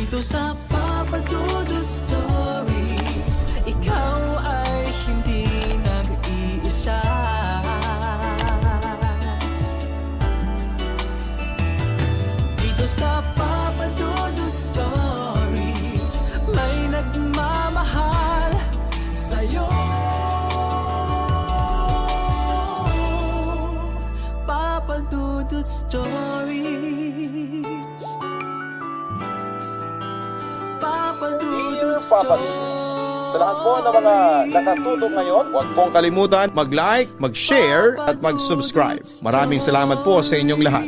Dito sa Papa Dudut Stories, ikaw ay hindi nag-iisa. Dito sa Papa Dudut Stories, may nagmamahal sa'yo. Papa Dudut Stories, Papa Dudut Papa Dudut. Sa lahat po ng mga nakatutok ngayon, huwag pong kalimutan mag-like, mag-share at mag-subscribe. Maraming salamat po sa inyong lahat.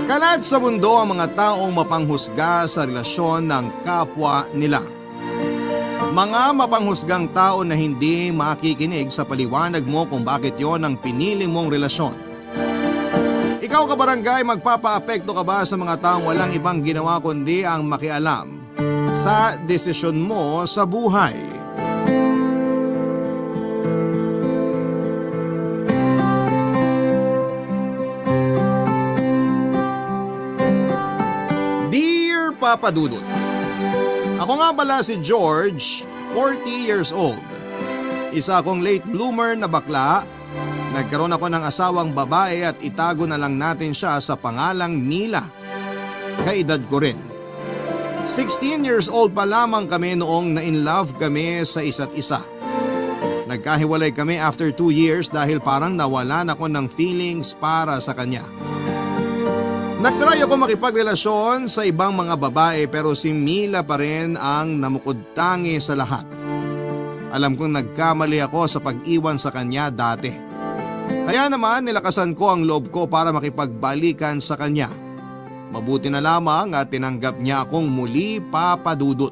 Kalat sa mundo ang mga taong mapanghusga sa relasyon ng kapwa nila. Mga mapanghusgang tao na hindi makikinig sa paliwanag mo kung bakit yon ang pinili mong relasyon. Ikaw kabarangay, magpapaapekto ka ba sa mga taong walang ibang ginawa kundi ang makialam sa desisyon mo sa buhay? Dear Papa Dudut, ako nga pala si George, 40 years old. Isa akong late bloomer na bakla. Nagkaroon ako ng asawang babae at itago na lang natin siya sa pangalang Mila. Kaedad ko rin. 16 years old pa lamang kami noong na-in-love kami sa isa't isa. Nagkahiwalay kami after 2 years dahil parang nawalan ako ng feelings para sa kanya. Nagtry ako makipagrelasyon sa ibang mga babae pero si Mila pa rin ang namukod-tangi sa lahat. Alam kong nagkamali ako sa pag-iwan sa kanya dati. Kaya naman nilakasan ko ang loob ko para makipagbalikan sa kanya. Mabuti na lamang at tinanggap niya akong muli, Papa Dudut.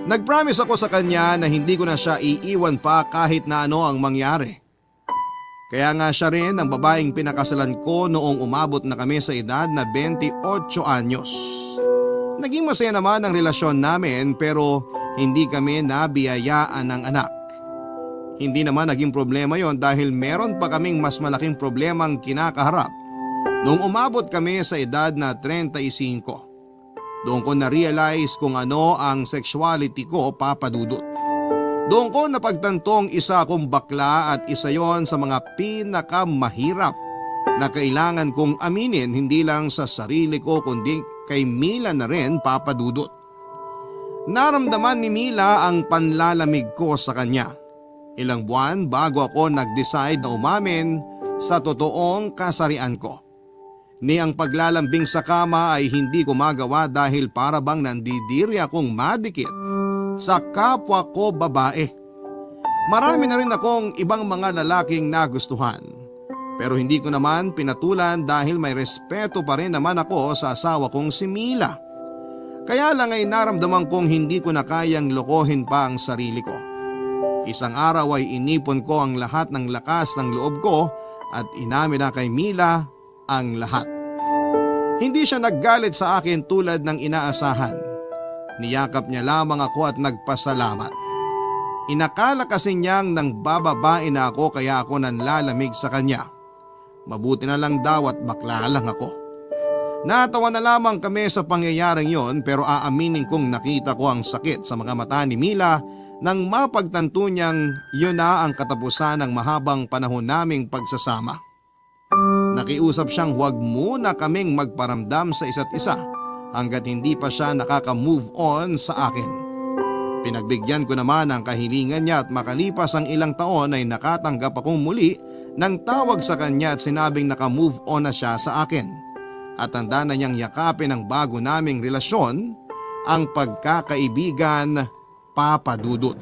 Nag-promise ako sa kanya na hindi ko na siya iiwan pa kahit na ano ang mangyari. Kaya nga siya rin ang babaeng pinakasalan ko noong umabot na kami sa edad na 28 anyos. Naging masaya naman ang relasyon namin pero hindi kami nabiyayaan ng anak. Hindi naman naging problema yon dahil meron pa kaming mas malaking problemang kinakaharap noong umabot kami sa edad na 35. Doon ko na-realize kung ano ang sexuality ko, Papa Dudut. Doon ko napagtantong isa akong bakla at isa yon sa mga pinakamahirap na kailangan kong aminin hindi lang sa sarili ko kundi kay Mila na rin, Papa Dudut. Naramdaman ni Mila ang panlalamig ko sa kanya. Ilang buwan bago ako nag-decide na umamin sa totoong kasarian ko. Ni ang paglalambing sa kama ay hindi ko magawa dahil para bang nandidiri akong madikit sa kapwa ko babae. Marami na rin akong ibang mga lalaking nagustuhan. Pero hindi ko naman pinatulan dahil may respeto pa rin naman ako sa asawa kong si Mila. Kaya lang ay naramdaman kong hindi ko na kayang lokohin pa ang sarili ko. Isang araw ay inipon ko ang lahat ng lakas ng loob ko at inamin na kay Mila ang lahat. Hindi siya naggalit sa akin tulad ng inaasahan. Niyakap niya lamang ako at nagpasalamat. Inakala kasi niyang nang bababae na ako kaya ako nanlalamig sa kanya. Mabuti na lang daw at bakla lang ako. Natawa na lamang kami sa pangyayaring yon pero aaminin kong nakita ko ang sakit sa mga mata ni Mila nang mapagtanto niyang yun na ang katapusan ng mahabang panahon naming pagsasama. Nakiusap siyang huwag muna kaming magparamdam sa isa't isa hanggat hindi pa siya nakaka-move on sa akin. Pinagbigyan ko naman ang kahilingan niya at makalipas ang ilang taon ay nakatanggap akong muli ng tawag sa kanya at sinabing naka-move on na siya sa akin. At handa na niyang yakapin ang bago naming relasyon, ang pagkakaibigan, Papa Dudut.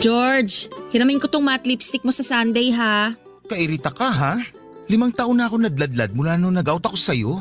George, hiramin ko tong matte lipstick mo sa Sunday ha. Kairita ka ha? 5 taon na ako nadladlad mula nung nag-out ako sa'yo.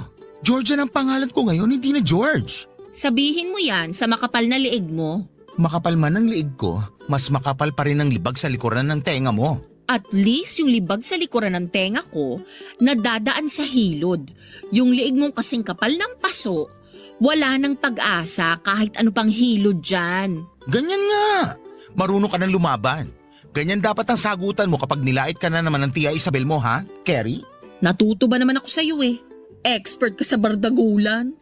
Georgian ang pangalan ko ngayon, hindi na George. Sabihin mo yan sa makapal na liig mo. Makapal man ang liig ko, mas makapal pa rin ang libag sa likuran ng tenga mo. At least yung libag sa likuran ng tenga ko, nadadaan sa hilod. Yung liig mong kasing kapal ng paso, wala nang pag-asa kahit ano pang hilod dyan. Ganyan nga. Marunong ka ng lumaban. Ganyan dapat ang sagutan mo kapag nilait ka na naman ng Tia Isabel mo, ha, Carrie? Natuto ba naman ako sa'yo eh? Expert ka sa bardagulan.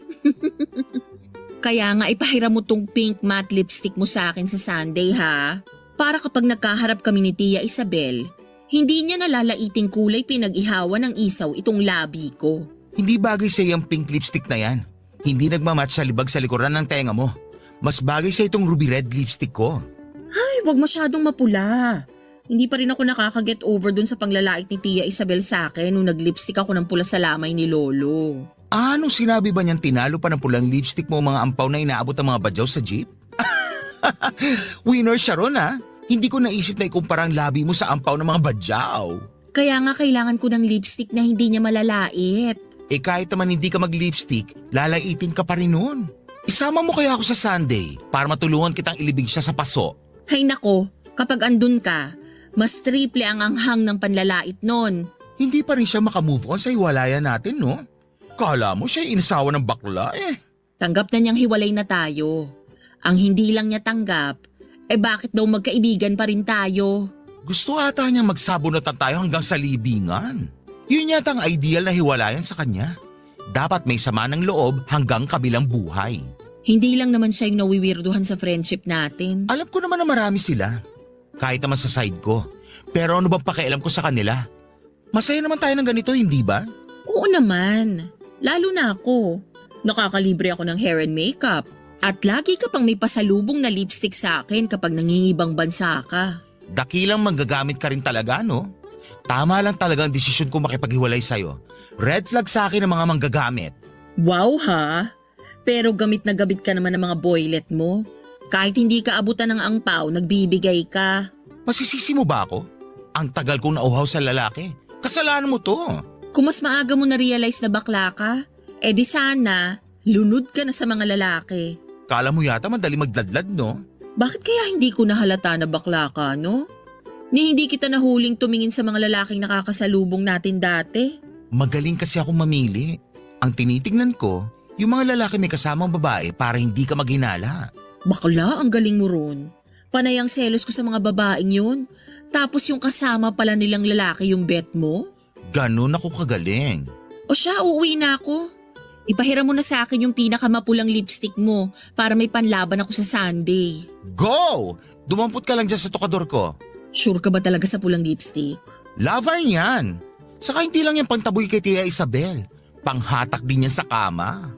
Kaya nga ipahiram mo tong pink matte lipstick mo sa akin sa Sunday ha. Para kapag nagkaharap kami ni Tia Isabel, hindi niya nalalaiting kulay pinag-ihawan ng isaw itong labi ko. Hindi bagay sa yung pink lipstick na yan. Hindi nagmamatch sa libag sa likuran ng tenga mo. Mas bagay sa itong ruby red lipstick ko. Ay, wag masyadong mapula. Hindi pa rin ako nakaka-get over dun sa panglalait ni Tia Isabel sa akin nung nag-lipstick ako ng pula sa lamay ni Lolo. Anong sinabi ba niyang tinalo pa ng pulang lipstick mo mga ampaw na inaabot ng mga badyaw sa jeep? Winner siya ron, ha? Hindi ko naisip na ikumpara ang labi mo sa ampaw ng mga badyaw. Kaya nga kailangan ko ng lipstick na hindi niya malalait. Eh kahit naman hindi ka mag-lipstick, lalaitin ka pa rin nun. Isama mo kaya ako sa Sunday para matulungan kitang ilibig siya sa paso. Hay nako, kapag andun ka, mas triple ang anghang ng panlalait nun. Hindi pa rin siya makamove on sa hiwalayan natin, no? Kala mo siya inasawa ng bakla eh. Tanggap na niyang hiwalay na tayo. Ang hindi lang niya tanggap, bakit daw magkaibigan pa rin tayo? Gusto ata niya magsabunutan tayo hanggang sa libingan. Yun yata ang ideal na hiwalayan sa kanya. Dapat may sama ng loob hanggang kabilang buhay. Hindi lang naman siya yung nawiwirduhan sa friendship natin. Alam ko naman na marami sila. Kahit naman sa side ko. Pero ano bang pakialam ko sa kanila? Masaya naman tayo ng ganito, hindi ba? Oo naman. Lalo na ako. Nakakalibre ako ng hair and makeup. At lagi ka pang may pasalubong na lipstick sa akin kapag nangingibang bansa ka. Dakilang manggagamit ka rin talaga, no? Tama lang talaga ang desisyon ko makipaghiwalay sa'yo. Red flag sa akin ang mga manggagamit. Wow ha? Pero gamit na gamit ka naman ng mga boylet mo. Kahit hindi ka abutan ng angpaw, nagbibigay ka. Masisisi mo ba ako? Ang tagal kong nauhaw sa lalaki. Kasalanan mo to. Kung mas maaga mo na-realize na bakla ka, di sana, lunod ka na sa mga lalaki. Kala mo yata madali magladlad, no? Bakit kaya hindi ko nahalata na bakla ka, no? Ni hindi kita nahuling tumingin sa mga lalaking nakakasalubong natin dati. Magaling kasi akong mamili. Ang tinitingnan ko, yung mga lalaki may kasamang babae para hindi ka maghinala. Bakla, ang galing mo ron. Panay ang selos ko sa mga babaeng yun. Tapos yung kasama pala nilang lalaki yung bet mo? Ganon ako kagaling. O siya, uuwi na ako. Ipahiram mo na sa akin yung pinakamapulang lipstick mo para may panlaban ako sa Sunday. Go! Dumampot ka lang dyan sa tokador ko. Sure ka ba talaga sa pulang lipstick? Lover yan. Saka hindi lang yung pangtaboy kay Tia Isabel. Panghatak din yan sa kama.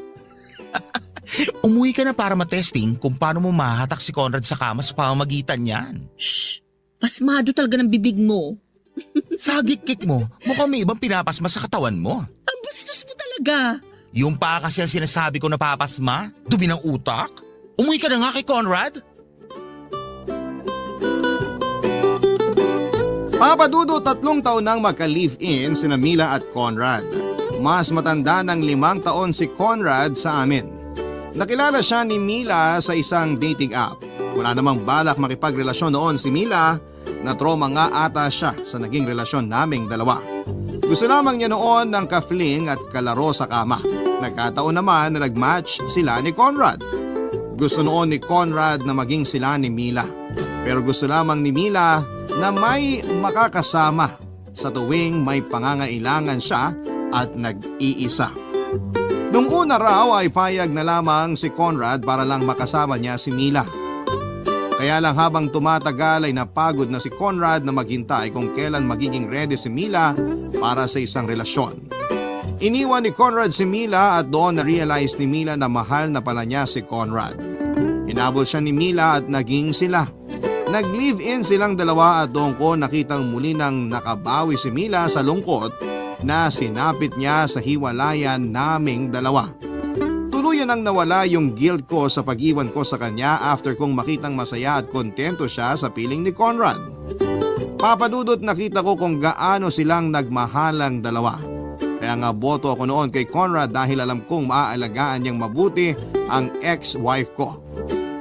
Umuwi ka na para matesting kung paano mo mahahatak si Conrad sa kama sa pamamagitan niyan. Shh! Pasmado talaga ng bibig mo. Sa hagik-kik mo, mukhang may ibang pinapasma sa katawan mo. Ang bastos mo talaga! Yung pa kasi ang sinasabi ko na papasma, dumi ng utak. Umuwi ka na nga kay Conrad. Papadudo 3 taon nang magka-live-in sina Mila at Conrad. Mas matanda ng 5 taon si Conrad sa amin. Nakilala siya ni Mila sa isang dating app. Wala namang balak makipagrelasyon noon si Mila, na trauma nga ata siya sa naging relasyon naming dalawa. Gusto lamang niya noon ng ka-fling at kalaro sa kama. Nagkataon naman na nag-match sila ni Conrad. Gusto noon ni Conrad na maging sila ni Mila. Pero gusto lamang ni Mila na may makakasama sa tuwing may pangangailangan siya at nag-iisa. Nung una raw ay payag na lamang si Conrad para lang makasama niya si Mila. Kaya lang habang tumatagal ay napagod na si Conrad na maghintay kung kailan magiging ready si Mila para sa isang relasyon. Iniwan ni Conrad si Mila at doon na-realize ni Mila na mahal na pala niya si Conrad. Hinabol siya ni Mila at naging sila. Nag-live-in silang dalawa at doon ko nakitang muli nang nakabawi si Mila sa lungkot na sinapit niya sa hiwalayan naming dalawa. Tuluyan ang nawala yung guilt ko sa pag-iwan ko sa kanya after kong makitang masaya at kontento siya sa piling ni Conrad. Papadudot nakita ko kung gaano silang nagmahalang dalawa. Kaya Kaya nga boto ako noon kay Conrad dahil alam kong maaalagaan niyang mabuti ang ex-wife ko.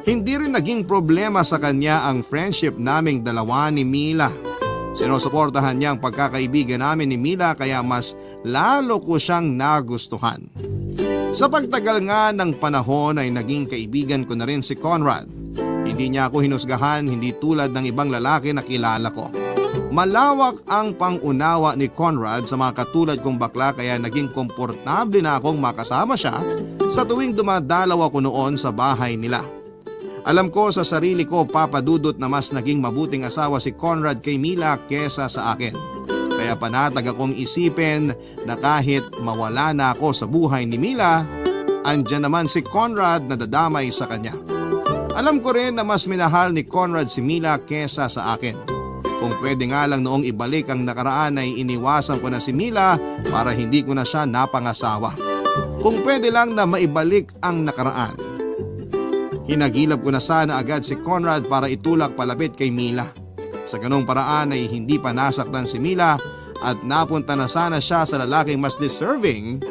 Hindi rin naging problema sa kanya ang friendship naming dalawa ni Mila. Sinusuportahan niya ang pagkakaibigan namin ni Mila kaya mas lalo ko siyang nagustuhan. Sa pagtagal nga ng panahon ay naging kaibigan ko na rin si Conrad. Hindi niya ako hinusgahan, hindi tulad ng ibang lalaki na kilala ko. Malawak ang pangunawa ni Conrad sa mga katulad kong bakla kaya naging komportable na akong makasama siya sa tuwing dumadalaw ako noon sa bahay nila. Alam ko sa sarili ko, Papa Dudut, na mas naging mabuting asawa si Conrad kay Mila kesa sa akin. Kaya panatag akong isipin na kahit mawala na ako sa buhay ni Mila, andyan naman si Conrad na dadamay sa kanya. Alam ko rin na mas minahal ni Conrad si Mila kesa sa akin. Kung pwede nga lang noong ibalik ang nakaraan ay iniwasan ko na si Mila para hindi ko na siya napangasawa. Kung pwede lang na maibalik ang nakaraan. Hinagilap ko na sana agad si Conrad para itulak palapit kay Mila. Sa ganong paraan ay hindi pa nasaktan si Mila at napunta na sana siya sa lalaking mas deserving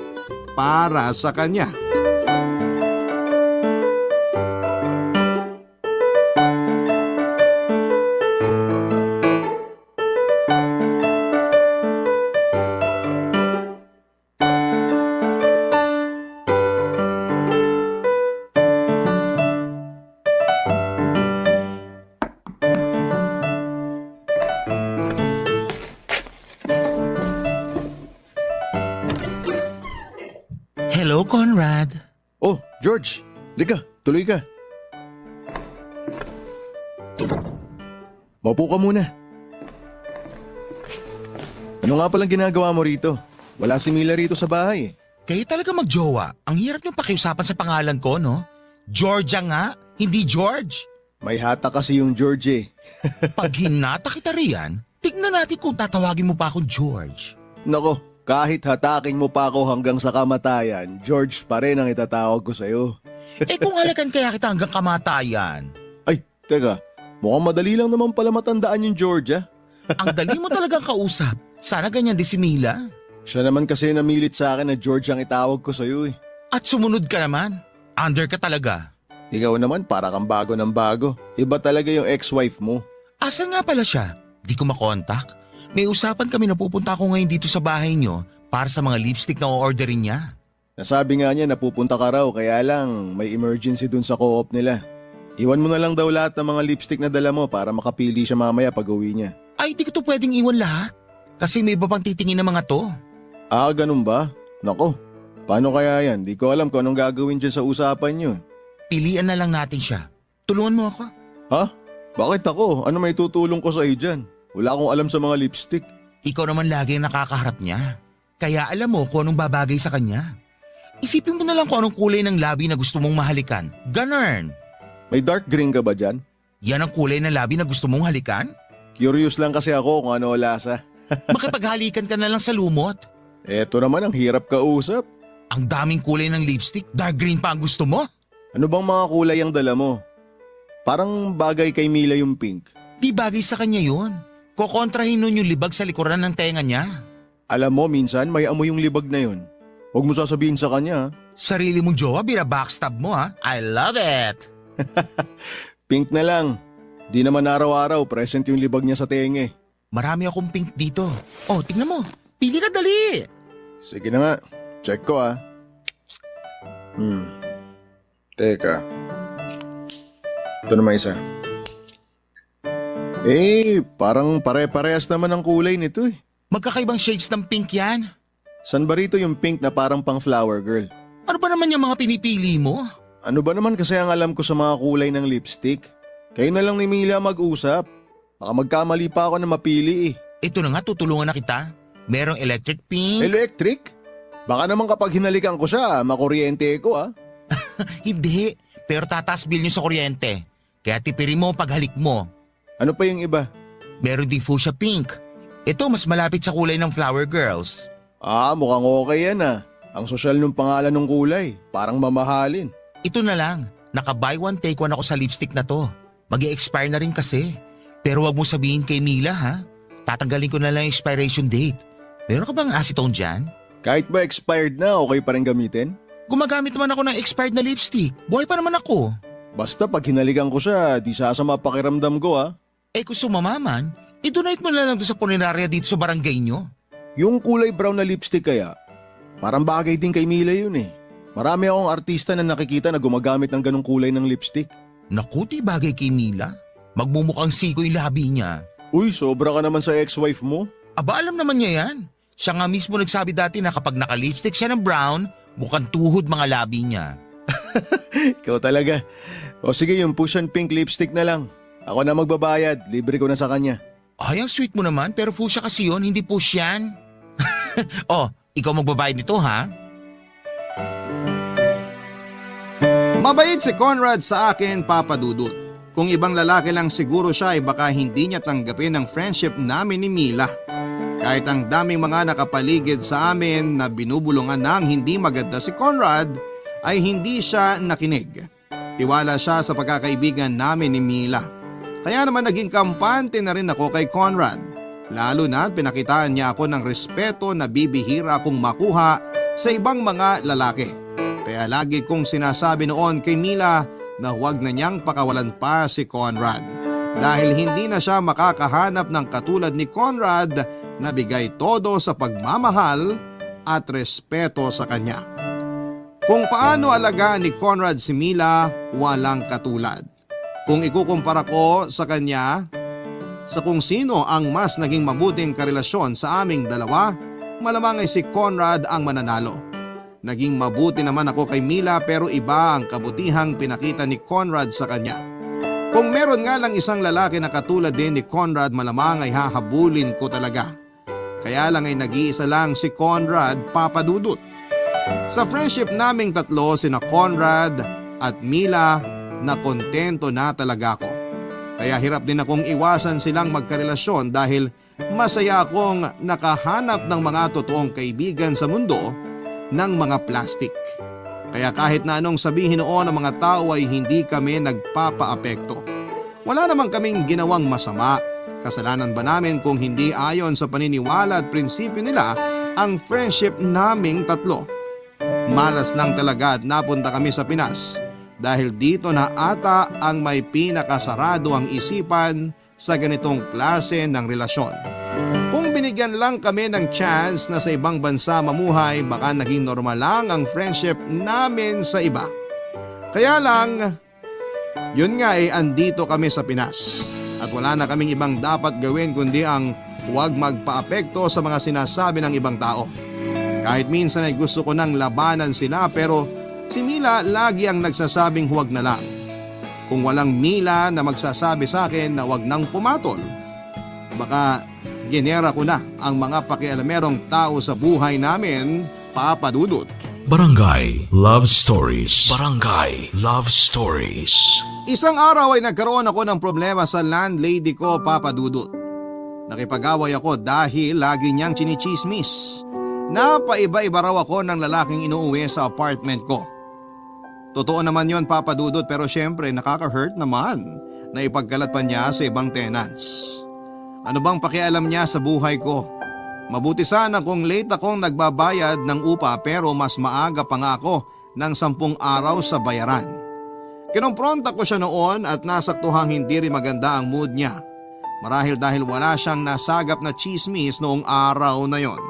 para sa kanya. Hello, Conrad. Oh, George. Liga, tuloy ka. Maupo ka muna. Ano nga palang ginagawa mo rito? Wala si Mila rito sa bahay. Kayo talaga magjowa. Ang hirap niyong pakiusapan sa pangalan ko, no? Georgia nga, hindi George. May hata kasi yung George eh. Pag hinata kita riyan, tignan natin kung tatawagin mo pa akong George. Nako, kahit hataking mo pa ako hanggang sa kamatayan, George pa rin ang itatawag ko sa'yo. Eh kung halakan kaya kita hanggang kamatayan. Ay, teka. Mukhang madali lang naman pala matandaan yung George ah. Ang dali mo talagang kausap. Sana ganyan din si Mila. Siya naman kasi namilit sa akin na George ang itawag ko sa'yo eh. At sumunod ka naman. Under ka talaga. Ikaw naman para kang bago ng bago. Iba talaga yung ex-wife mo. Asan nga pala siya? Di ko makontak. May usapan kami na pupunta ako ngayon dito sa bahay niyo para sa mga lipstick na o-orderin niya. Nasabi nga niya na pupunta ka raw kaya lang may emergency dun sa co-op nila. Iwan mo na lang daw lahat ng mga lipstick na dala mo para makapili siya mamaya pag uwi niya. Ay, di ko to pwedeng iwan lahat. Kasi may iba pang titingin ng mga to. Ah, ganun ba? Nako, paano kaya yan? Di ko alam kung anong gagawin dyan sa usapan niyo. Pilian na lang natin siya. Tulungan mo ako. Ha? Bakit ako? Ano may tutulong ko sa iyo dyan? Wala akong alam sa mga lipstick. Ikaw naman lagi ang nakakaharap niya. Kaya alam mo kung anong babagay sa kanya. Isipin mo na lang kung anong kulay ng labi na gusto mong mahalikan. Ganun. May dark green ka ba dyan? Yan ang kulay ng labi na gusto mong halikan? Curious lang kasi ako kung ano lasa. Makipaghalikan ka na lang sa lumot. Eto naman ang hirap kausap. Ang daming kulay ng lipstick, dark green pa ang gusto mo? Ano bang mga kulay ang dala mo? Parang bagay kay Mila yung pink. Di bagay sa kanya yun. Kokontrahin nun yung libag sa likuran ng tenga niya. Alam mo, minsan may amoy yung libag na yun. Huwag mo sasabihin sa kanya. Sarili mong jowa, bina-backstab mo ha. I love it! Pink na lang. Di naman araw-araw present yung libag niya sa tenga. Marami akong pink dito. Oh, tingnan mo. Pili ka dali. Sige na nga. Check ko ah. Teka. Ito naman isa. Parang pare-parehas naman ang kulay nito eh. Magkakaibang shades ng pink yan. San ba rito yung pink na parang pang flower girl? Ano ba naman yung mga pinipili mo? Ano ba naman kasi ang alam ko sa mga kulay ng lipstick? Kayo na lang ni Mila mag-usap. Baka magkamali pa ako na mapili eh. Ito na nga, tutulungan na kita. Merong electric pink. Electric? Baka naman kapag hinalikan ko siya, makuryente ko ah. Hindi, pero tataas bill nyo sa kuryente. Kaya tipirin mo paghalik mo. Ano pa yung iba? Meron din fuchsia pink. Ito mas malapit sa kulay ng flower girls. Ah, mukhang okay yan ah. Ang sosyal ng pangalan ng kulay. Parang mamahalin. Ito na lang, naka-buy one take one ako sa lipstick na to. Mag-i-expire na rin kasi. Pero wag mo sabihin kay Mila ha. Tatanggalin ko na lang yung expiration date. Meron ka bang acetone dyan? Kahit ba expired na, okay pa rin gamitin? Gumagamit naman ako ng expired na lipstick. Buhay pa naman ako. Basta pag hinalikan ko siya, di sasama pakiramdam ko ha. Eh kung sumamaman, i-donate mo na lang doon sa punerarya dito sa barangay nyo. Yung kulay brown na lipstick kaya, parang bagay din kay Mila yun eh. Marami akong artista na nakikita na gumagamit ng ganong kulay ng lipstick. Naku, di bagay kay Mila. Magmumukhang siko yung labi niya. Uy, sobra ka naman sa ex-wife mo. Aba, alam naman niya yan. Siya nga mismo nagsabi dati na kapag naka-lipstick siya ng brown, mukhang tuhod mga labi niya. Ikaw talaga. O sige, yung push and pink lipstick na lang. Ako na magbabayad, libre ko na sa kanya. Ay, ang sweet mo naman, pero fuchsia kasi yun, hindi push yan. Oh, ikaw magbabayad nito ha? Mabait si Conrad sa akin, Papa Dudut. Kung ibang lalaki lang siguro siya ay baka hindi niya tanggapin ang friendship namin ni Mila. Kahit ang daming mga nakapaligid sa amin na binubulungan ng hindi maganda si Conrad, ay hindi siya nakinig. Tiwala siya sa pagkakaibigan namin ni Mila. Kaya naman naging kampante na rin ako kay Conrad. Lalo na pinakitaan niya ako ng respeto na bibihira kong makuha sa ibang mga lalaki. Kaya lagi kong sinasabi noon kay Mila na huwag na niyang pakawalan pa si Conrad. Dahil hindi na siya makakahanap ng katulad ni Conrad na bigay todo sa pagmamahal at respeto sa kanya. Kung paano alagaan ni Conrad si Mila, walang katulad. Kung ikukumpara ko sa kanya, sa kung sino ang mas naging mabuting karelasyon sa aming dalawa, malamang ay si Conrad ang mananalo. Naging mabuti naman ako kay Mila pero iba ang kabutihang pinakita ni Conrad sa kanya. Kung meron nga lang isang lalaki na katulad din ni Conrad, malamang ay hahabulin ko talaga. Kaya lang ay nag-iisa lang si Conrad, Papa Dudut. Sa friendship naming tatlo, sina Conrad at Mila, na kontento na talaga ako. Kaya hirap din akong iwasan silang magkarelasyon dahil masaya akong nakahanap ng mga totoong kaibigan sa mundo ng mga plastic. Kaya kahit na anong sabihin noon ng mga tao ay hindi kami nagpapaapekto. Wala namang kaming ginawang masama. Kasalanan ba namin kung hindi ayon sa paniniwala at prinsipyo nila ang friendship naming tatlo? Malas lang talaga at napunta kami sa Pinas dahil dito na ata ang may pinakasarado ang isipan sa ganitong klase ng relasyon. Kung binigyan lang kami ng chance na sa ibang bansa mamuhay, baka naging normal lang ang friendship namin sa iba. Kaya lang, yun nga andito kami sa Pinas at wala na kaming ibang dapat gawin kundi ang huwag magpaapekto sa mga sinasabi ng ibang tao. Kahit minsan ay gusto ko nang labanan sila pero si Mila lagi ang nagsasabing huwag na lang. Kung walang Mila na magsasabi sa akin na huwag nang pumatol, baka ginera ko na ang mga pakialamerong tao sa buhay namin, Papa Dudut. Barangay Love Stories. Barangay Love Stories. Isang araw ay nagkaroon ako ng problema sa landlady ko, Papa Dudut. Nakipag-away ako dahil lagi niyang chinichismis. Napaiba-iba raw ako ng lalaking inuuwi sa apartment ko. Totoo naman yon, Papa Dudut, pero syempre nakaka-hurt naman na ipagkalat pa niya sa ibang tenants. Ano bang pakialam niya sa buhay ko? Mabuti sana kung late akong nagbabayad ng upa pero mas maaga pa nga ako ng 10 araw sa bayaran. Kinompronta ko siya noon at nasaktuhang hindi rin maganda ang mood niya. Marahil dahil wala siyang nasagap na chismis noong araw na yon.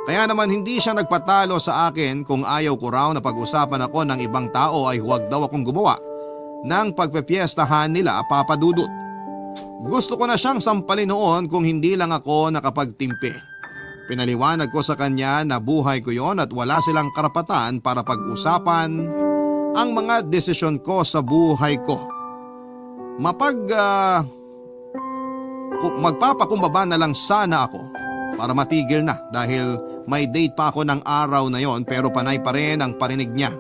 Kaya naman hindi siya nagpatalo sa akin kung ayaw ko raw na pag-usapan ako ng ibang tao ay huwag daw akong gumawa ng pagpepiestahan nila, Papa Dudut. Gusto ko na siyang sampalin noon kung hindi lang ako nakapagtimpi. Pinaliwanag ko sa kanya na buhay ko yon at wala silang karapatan para pag-usapan ang mga desisyon ko sa buhay ko. Magpapakumbaba na lang sana ako para matigil na dahil may date pa ako ng araw na yon pero panay pa rin ang parinig niya.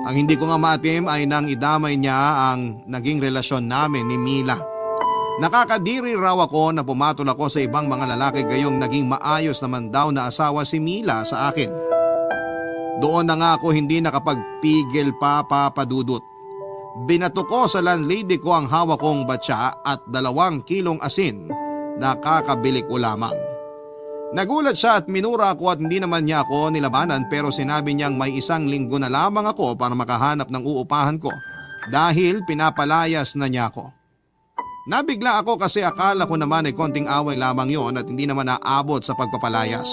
Ang hindi ko nga maatim ay nang idamay niya ang naging relasyon namin ni Mila. Nakakadiri raw ako na pumatol ako sa ibang mga lalaki gayong naging maayos naman daw na asawa si Mila sa akin. Doon na nga ako hindi nakapagpigil pa, Papa Dudut. Binato ko sa landlady ko ang hawak kong batya at 2 kilong asin na kakabili ko lamang. Nagulat siya at minura ako at hindi naman niya ako nilabanan pero sinabi niyang may 1 linggo na lamang ako para makahanap ng uupahan ko dahil pinapalayas na niya ako. Nabigla ako kasi akala ko naman ay konting away lamang yon at hindi naman naabot sa pagpapalayas.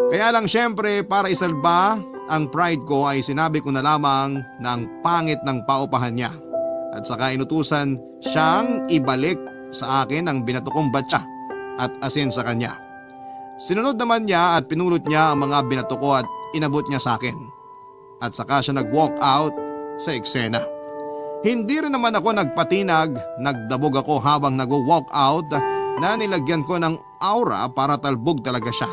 Kaya lang syempre para isalba ang pride ko ay sinabi ko na lamang na ang pangit ng paupahan niya at saka inutusan siyang ibalik sa akin ang binato kong batsa at asin sa kanya. Sinunod naman niya at pinulot niya ang mga binato ko at inabot niya sa akin. At saka siya nag-walk out sa eksena. Hindi rin naman ako nagpatinag, nagdabog ako habang nag-walk out na nilagyan ko ng aura para talbog talaga siya.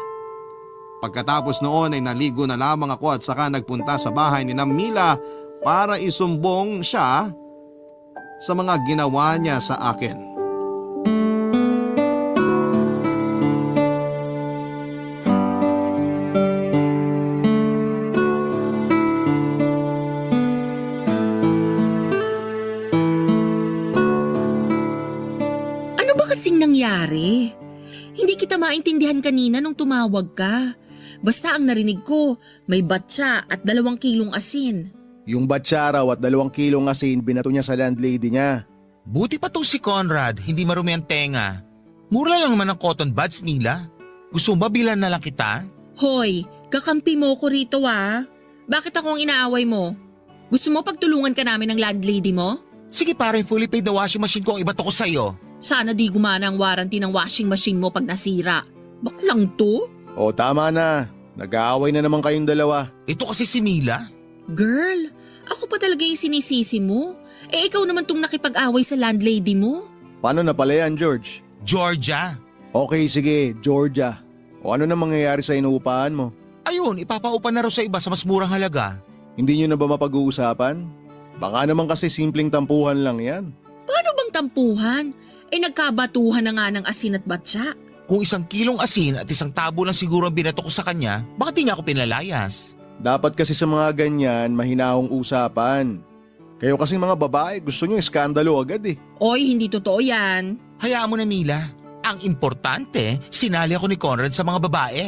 Pagkatapos noon ay naligo na lamang ako at saka nagpunta sa bahay ni Mila para isumbong siya sa mga ginawa niya sa akin. Kasing nangyari? Hindi kita maintindihan kanina nung tumawag ka. Basta ang narinig ko, may batsa at 2 kilong asin. Yung batsa raw at 2 kilong asin binato niya sa landlady niya. Buti pa to si Conrad, hindi marumi ang tenga. Mura lang naman ang cotton buds, Mila. Gusto mo ba bilan na lang kita? Hoy, kakampi mo ko rito Bakit ako ang inaaway mo? Gusto mo pagtulungan ka namin ng landlady mo? Sige pare, fully paid na washing machine ko ang ibato ko sa'yo. Sana di gumana ang warranty ng washing machine mo pag nasira. Baklang to? O tama na, nag-aaway na naman kayong dalawa. Ito kasi si Mila. Girl, ako pa talaga yung sinisisi mo. Ikaw naman tong nakipag-away sa landlady mo. Paano na pala yan, George? Georgia. Okay, sige, Georgia. O ano na mangyayari sa inuupahan mo? Ayun, ipapaupa na raw sa iba sa mas murang halaga. Hindi nyo na ba mapag-uusapan? Baka naman kasi simpleng tampuhan lang yan. Paano bang tampuhan? Nagkabatuhan na nga ng asin at batsa. Kung 1 kilong asin at 1 tabo lang siguro ang binato ko sa kanya, bakit di niya ako pinalayas? Dapat kasi sa mga ganyan, mahinahong usapan. Kayo kasing mga babae, gusto nyo iskandalo agad eh. Oy, hindi totoo yan. Hayaan mo na Mila. Ang importante, sinali ako ni Conrad sa mga babae.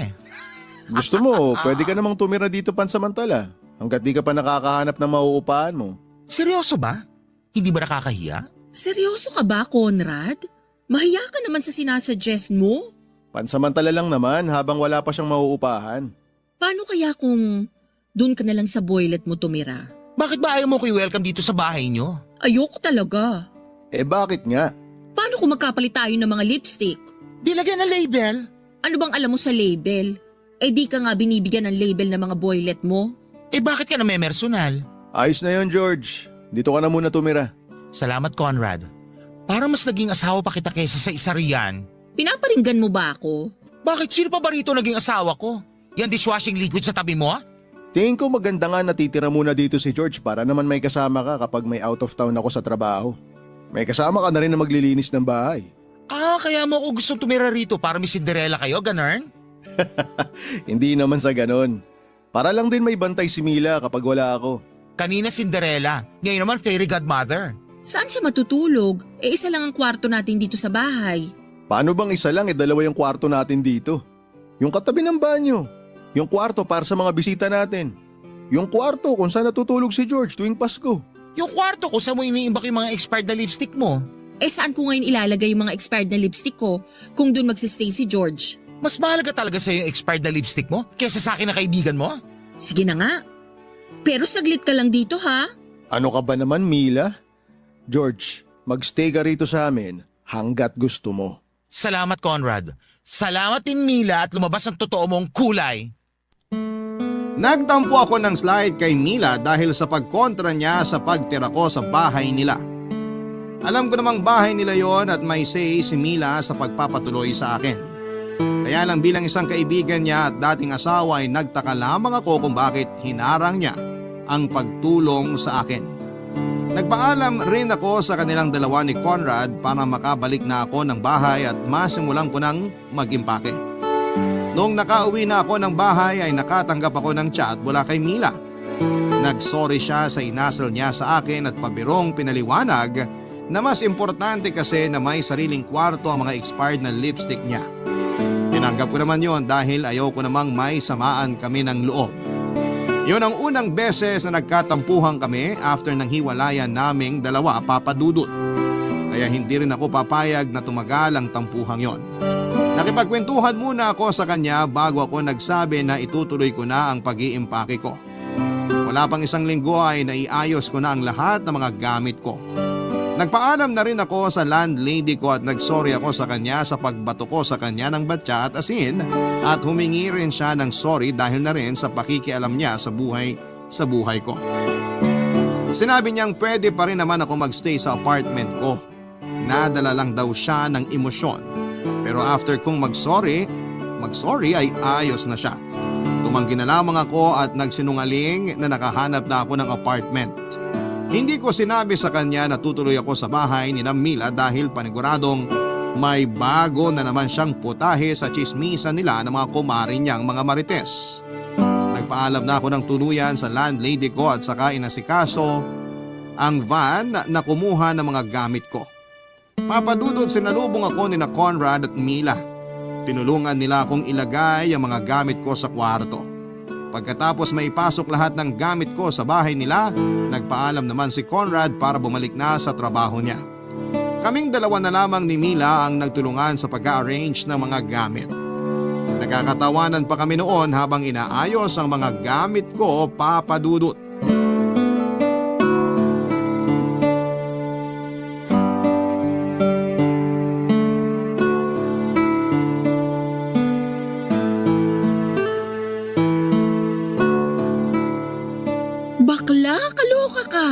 Gusto mo, pwede ka namang tumira dito pansamantala. Hanggat di ka pa nakakahanap ng mauupahan mo. Seryoso ba? Hindi ba nakakahiya? Seryoso ka ba, Conrad? Mahiya ka naman sa sinasuggest mo? Pansamantala lang naman habang wala pa siyang mauupahan. Paano kaya kung doon ka na lang sa boylet mo tumira? Bakit ba ayaw mo ko i-welcome dito sa bahay niyo? Ayoko talaga. Eh bakit nga? Paano kung magkapalit tayo ng mga lipstick? Di lagyan ng label. Ano bang alam mo sa label? Di ka nga binibigyan ng label ng mga boylet mo? Bakit ka na may personal? Ayos na yon, George. Dito ka na muna tumira. Salamat Conrad. Parang mas naging asawa pa kita kaysa sa isa riyan. Pinaparinggan mo ba ako? Bakit sino pa ba rito naging asawa ko? Yan dishwashing liquid sa tabi mo? Tingin ko maganda nga natitira muna dito si George para naman may kasama ka kapag may out of town ako sa trabaho. May kasama ka na rin na maglilinis ng bahay. Kaya mo ako gustong tumira rito para may Cinderella kayo, ganun? Hindi naman sa ganon. Para lang din may bantay si Mila kapag wala ako. Kanina Cinderella, ngayon naman fairy godmother. Saan siya matutulog? Isa lang ang kwarto natin dito sa bahay. Paano bang isa lang 2 yung kwarto natin dito? Yung katabi ng banyo. Yung kwarto para sa mga bisita natin. Yung kwarto kung saan natutulog si George tuwing Pasko. Yung kwarto ko, saan mo iniimbak yung mga expired na lipstick mo? Saan ko ngayon ilalagay yung mga expired na lipstick ko kung doon magsistay si George? Mas mahalaga talaga sa'yo yung expired na lipstick mo kaysa sa akin na kaibigan mo? Sige na nga. Pero saglit ka lang dito ha? Ano ka ba naman, Mila? George, magstay ka rito sa amin hanggat gusto mo. Salamat Conrad. Salamat din Mila at lumabas ang totoo mong kulay. Nagtampo ako ng slide kay Mila dahil sa pagkontra niya sa pagtira ko sa bahay nila. Alam ko namang bahay nila yon at may say si Mila sa pagpapatuloy sa akin. Kaya lang bilang isang kaibigan niya at dating asawa ay nagtaka lamang ako kung bakit hinarang niya ang pagtulong sa akin. Nagpaalam rin ako sa kanilang dalawa ni Conrad para makabalik na ako ng bahay at masimulan ko ng mag-impake. Noong nakauwi na ako ng bahay ay nakatanggap ako ng chat mula kay Mila. Nagsorry siya sa inasal niya sa akin at pabirong pinaliwanag na mas importante kasi na may sariling kwarto ang mga expired na lipstick niya. Tinanggap ko naman yon dahil ayaw ko namang may samaan kami ng loob. Yun ang unang beses na nagkatampuhan kami after ng hiwalayan naming dalawa, Papa Dudut. Kaya hindi rin ako papayag na tumagal ang tampuhang yon. Nakipagkwentuhan muna ako sa kanya bago ako nagsabi na itutuloy ko na ang pag-iimpake ko. Wala pang isang linggo ay naiayos ko na ang lahat ng mga gamit ko. Nagpaalam na rin ako sa landlady ko at nagsorry ako sa kanya sa pagbato ko sa kanya ng batya at asin at humingi rin siya ng sorry dahil na rin sa pakikialam niya sa buhay ko. Sinabi niyang pwede pa rin naman ako magstay sa apartment ko. Nadala lang daw siya ng emosyon. Pero after kong magsorry ay ayos na siya. Tumanggi na lamang ako at nagsinungaling na nakahanap na ako ng apartment. Hindi ko sinabi sa kanya na tutuloy ako sa bahay ni Mila dahil paniguradong may bago na naman siyang putahe sa tsismisan nila ng mga kumare niyang mga marites. Nagpaalam na ako ng tuluyan sa landlady ko at saka inasikaso ang van na kumuha ng mga gamit ko. Papadudod sinalubong ako ni na Conrad at Mila. Tinulungan nila akong ilagay ang mga gamit ko sa kwarto. Pagkatapos may ipasok lahat ng gamit ko sa bahay nila, nagpaalam naman si Conrad para bumalik na sa trabaho niya. Kaming dalawa na lamang ni Mila ang nagtulungan sa pag-arrange ng mga gamit. Nagkakatawanan pa kami noon habang inaayos ang mga gamit ko, Papa Dudut. Bakla, kaloka ka.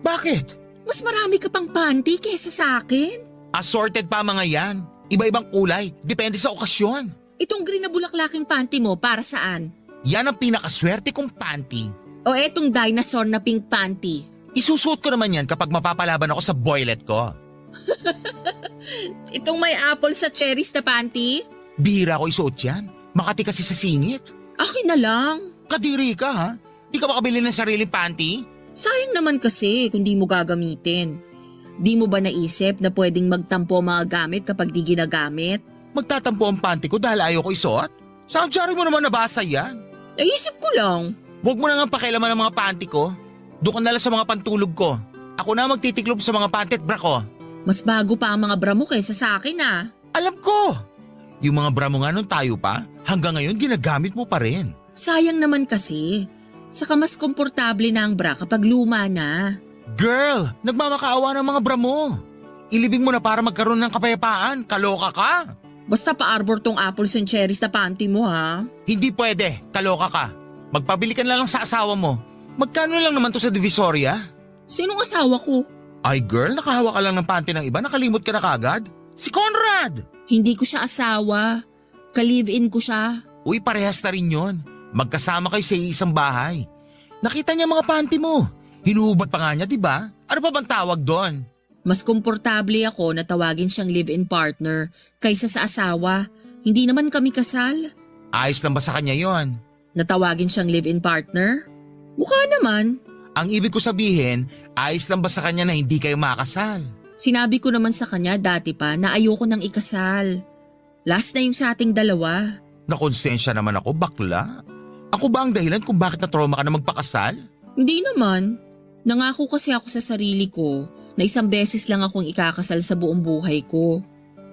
Bakit? Mas marami ka pang panty kesa sa akin. Assorted pa mga yan. Iba-ibang kulay, depende sa okasyon. Itong green na bulaklaking panty mo para saan? Yan ang pinakaswerte kong panty. O etong dinosaur na pink panty? Isusuot ko naman yan kapag mapapalaban ako sa boylet ko. Itong may apple sa cherries na panty? Bihira ko isuot yan. Makati kasi sa singit. Akin na lang. Kadiri ka ha? Di ka makabili ng sariling panty? Sayang naman kasi kung di mo gagamitin. Di mo ba naisip na pwedeng magtampo ang mga gamit kapag di ginagamit? Magtatampo ang panty ko dahil ayaw ko isuot? Saan mo naman nabasa yan? Naisip ko lang. Huwag mo na nga pakialaman ng mga panty ko. Doon ka na lang sa mga pantulog ko. Ako na magtitiklop sa mga panty at bra ko. Mas bago pa ang mga bra mo kaysa sa akin ah. Alam ko! Yung mga bra mo nga nung tayo pa, hanggang ngayon ginagamit mo pa rin. Sayang naman kasi. Saka mas komportable na ang bra kapag luma na. Girl, nagmamakaawa ng mga bra mo. Ilibing mo na para magkaroon ng kapayapaan. Kaloka ka. Basta pa-arbor tong apples and cherries na panty mo ha. Hindi pwede. Kaloka ka. Magpabili ka na lang sa asawa mo. Magkano lang naman to sa Divisoria? Sinong asawa ko? Ay girl, nakahawa ka lang ng panty ng iba. Nakalimot ka na kagad? Si Conrad! Hindi ko siya asawa. Ka-live-in ko siya. Uy, parehas na rin yun. Magkasama kayo sa isang bahay. Nakita niya mga panty mo. Hinuhubad pa nga niya, di ba? Ano pa bang tawag doon? Mas komportable ako na tawagin siyang live-in partner kaysa sa asawa. Hindi naman kami kasal. Ayos lang ba sa kanya yon? Natawagin siyang live-in partner? Mukha naman. Ang ibig ko sabihin, ayos lang ba sa kanya na hindi kayo makasal? Sinabi ko naman sa kanya dati pa na ayoko nang ikasal. Last na yung sa ating dalawa. Nakonsensya naman ako, bakla. Ako ba ang dahilan kung bakit na-trauma ka na magpakasal? Hindi naman. Nangako kasi ako sa sarili ko na isang beses lang akong ikakasal sa buong buhay ko.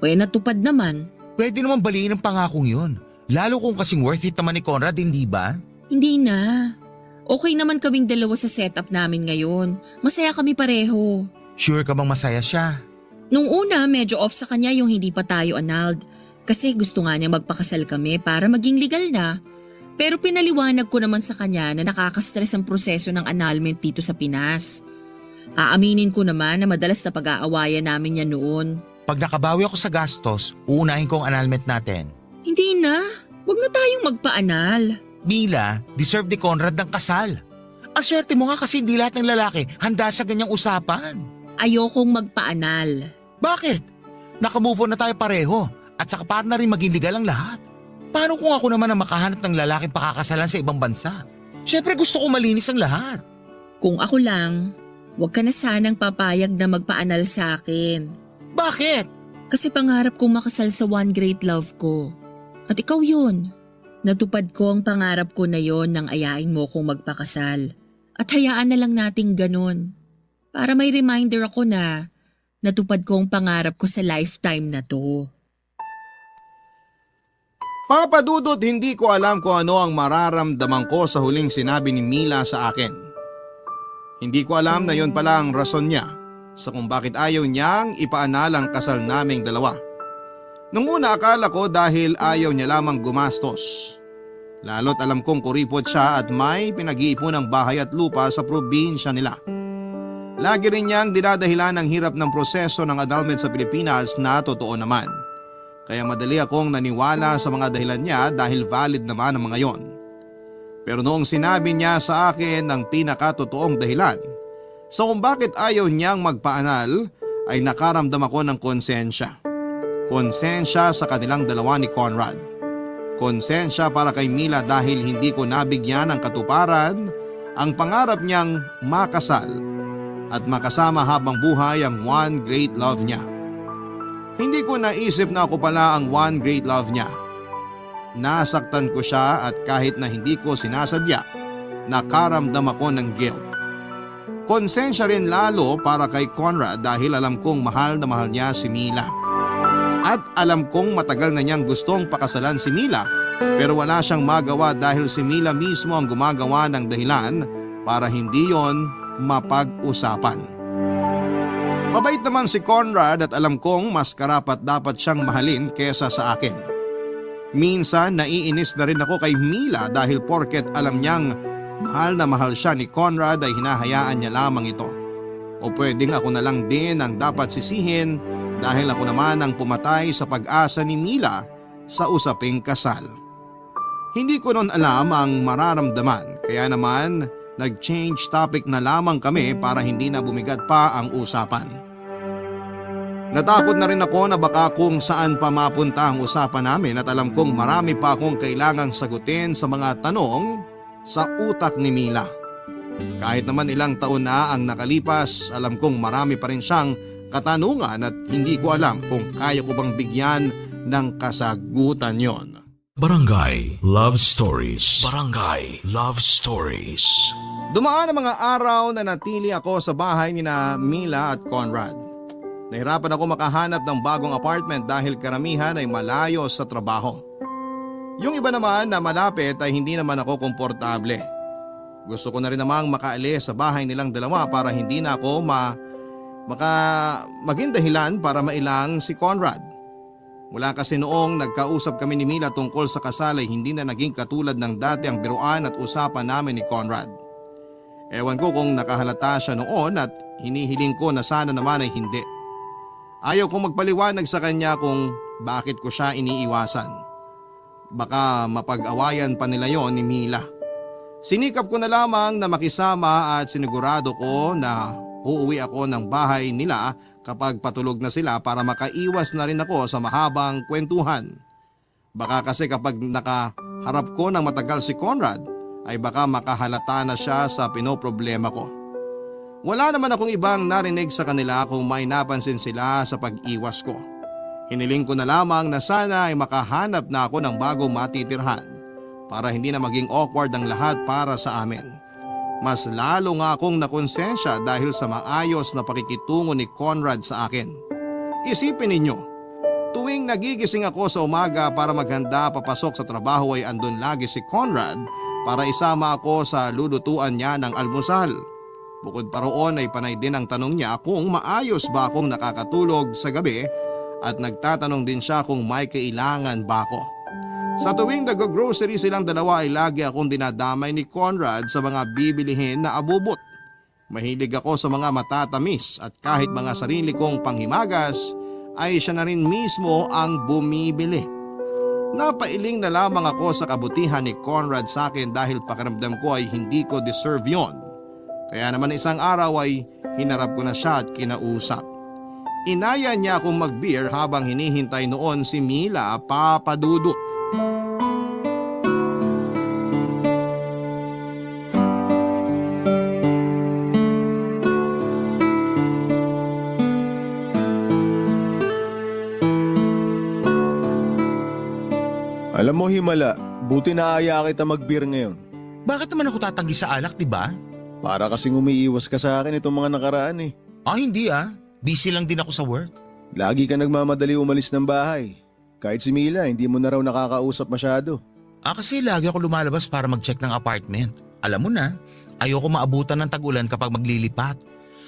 Kaya natupad naman. Pwede naman baliin ang pangakong yun. Lalo kung kasing worth it naman ni Conrad, hindi ba? Hindi na. Okay naman kaming dalawa sa setup namin ngayon. Masaya kami pareho. Sure ka bang masaya siya? Nung una, medyo off sa kanya yung hindi pa tayo annulled. Kasi gusto nga niya magpakasal kami para maging legal na. Pero pinaliwanag ko naman sa kanya na nakaka-stress ang proseso ng annulment dito sa Pinas. Aaminin ko naman na madalas na pag-aawayan namin yan noon. Pag nakabawi ako sa gastos, uunahin ko ang annulment natin. Hindi na. Huwag na tayong magpa-anal. Mila, deserve ni Conrad ng kasal. Ang swerte mo nga kasi hindi lahat ng lalaki handa sa ganyang usapan. Ayokong magpa-anal. Bakit? Nakamove on na tayo pareho at saka para na rin maging legal ang lahat. Paano kung ako naman ang makahanap ng lalaking pakakasalan sa ibang bansa? Siyempre gusto ko malinis ang lahat. Kung ako lang, huwag ka na sanang papayag na magpa-anal sa akin. Bakit? Kasi pangarap kong makasal sa one great love ko. At ikaw yun. Natupad ko ang pangarap ko na yon nang ayain mo kong magpakasal. At hayaan na lang nating ganun. Para may reminder ako na natupad ko ang pangarap ko sa lifetime na to. Papa Dudut, hindi ko alam kung ano ang mararamdaman ko sa huling sinabi ni Mila sa akin. Hindi ko alam na yon pala ang rason niya sa kung bakit ayaw niyang ipaanal ang kasal naming dalawa. Nung una akala ko dahil ayaw niya lamang gumastos. Lalo't alam kong kuripot siya at may pinag-iipon ng bahay at lupa sa probinsya nila. Lagi rin niyang dinadahilan ang hirap ng proseso ng annulment sa Pilipinas na totoo naman. Kaya madali akong naniwala sa mga dahilan niya dahil valid naman ang mga yon. Pero noong sinabi niya sa akin ang pinakatotoong dahilan sa kung bakit ayaw niyang magpaanal ay nakaramdam ako ng konsensya. Konsensya sa kanilang dalawa ni Conrad. Konsensya para kay Mila dahil hindi ko nabigyan ng katuparan ang pangarap niyang makasal at makasama habang buhay ang one great love niya. Hindi ko naisip na ako pala ang one great love niya. Nasaktan ko siya at kahit na hindi ko sinasadya, nakaramdam ako ng guilt. Konsensya rin lalo para kay Conrad dahil alam kong mahal na mahal niya si Mila. At alam kong matagal na niyang gustong pakasalan si Mila pero wala siyang magawa dahil si Mila mismo ang gumagawa ng dahilan para hindi yon mapag-usapan. Mabait naman si Conrad at alam kong mas karapat dapat siyang mahalin kesa sa akin. Minsan naiinis na rin ako kay Mila dahil porket alam niyang mahal na mahal siya ni Conrad ay hinahayaan niya lamang ito. O pwedeng ako na lang din ang dapat sisihin dahil ako naman ang pumatay sa pag-asa ni Mila sa usaping kasal. Hindi ko noon alam ang mararamdaman kaya naman nag-change topic na lamang kami para hindi na bumigat pa ang usapan. Natakot na rin ako na baka kung saan pa mapunta ang usapan namin at alam kong marami pa akong kailangang sagutin sa mga tanong sa utak ni Mila. Kahit naman ilang taon na ang nakalipas, alam kong marami pa rin siyang katanungan at hindi ko alam kung kaya ko bang bigyan ng kasagutan yon. Barangay Love Stories. Barangay Love Stories. Dumaan ang mga araw na natili ako sa bahay ni na Mila at Conrad. Nahirapan ako makahanap ng bagong apartment dahil karamihan ay malayo sa trabaho. Yung iba naman na malapit ay hindi naman ako komportable. Gusto ko na rin namang makaalis sa bahay nilang dalawa para hindi na ako maging dahilan para mailang si Conrad. Mula kasi noong nagkausap kami ni Mila tungkol sa kasal ay hindi na naging katulad ng dati ang biruan at usapan namin ni Conrad. Ewan ko kung nakahalata siya noon at hinihiling ko na sana naman ay hindi. Ayaw kong magpaliwanag sa kanya kung bakit ko siya iniiwasan. Baka mapag-awayan pa nila yon ni Mila. Sinikap ko na lamang na makisama at sinigurado ko na uuwi ako ng bahay nila kapag patulog na sila para makaiwas na rin ako sa mahabang kwentuhan. Baka kasi kapag nakaharap ko ng matagal si Conrad ay baka makahalata na siya sa pinoproblema ko. Wala naman akong ibang narinig sa kanila kung may napansin sila sa pag-iwas ko. Hiniling ko na lamang na sana ay makahanap na ako ng bagong matitirhan para hindi na maging awkward ang lahat para sa amin. Mas lalo nga akong nakonsensya dahil sa maayos na pakikitungo ni Conrad sa akin. Isipin ninyo, tuwing nagigising ako sa umaga para maghanda papasok sa trabaho ay andun lagi si Conrad para isama ako sa lulutuan niya ng almusal. Bukod pa roon ay panay din ang tanong niya kung maayos ba akong nakakatulog sa gabi at nagtatanong din siya kung may kailangan ba ako. Sa tuwing nag-grocery silang dalawa ay lagi akong dinadamay ni Conrad sa mga bibilihin na abubot. Mahilig ako sa mga matatamis at kahit mga sarili kong panghimagas ay siya na rin mismo ang bumibili. Napailing na lamang ako sa kabutihan ni Conrad sa akin dahil pakiramdam ko ay hindi ko deserve yon. Kaya naman isang araw ay hinarap ko na siya at kinausap. Inaya niya akong mag-beer habang hinihintay noon si Mila, Papa Dudut. Alam mo Himala, buti na aya kita mag-beer ngayon. Bakit naman ako tatanggi sa alak, di ba? Para kasing umiiwas ka sa akin itong mga nakaraan eh. Hindi ah. Busy lang din ako sa work. Lagi ka nagmamadali umalis ng bahay. Kahit si Mila, hindi mo na raw nakakausap masyado. Kasi lagi ako lumalabas para mag-check ng apartment. Alam mo na, ayoko maabutan ng tag-ulan kapag maglilipat.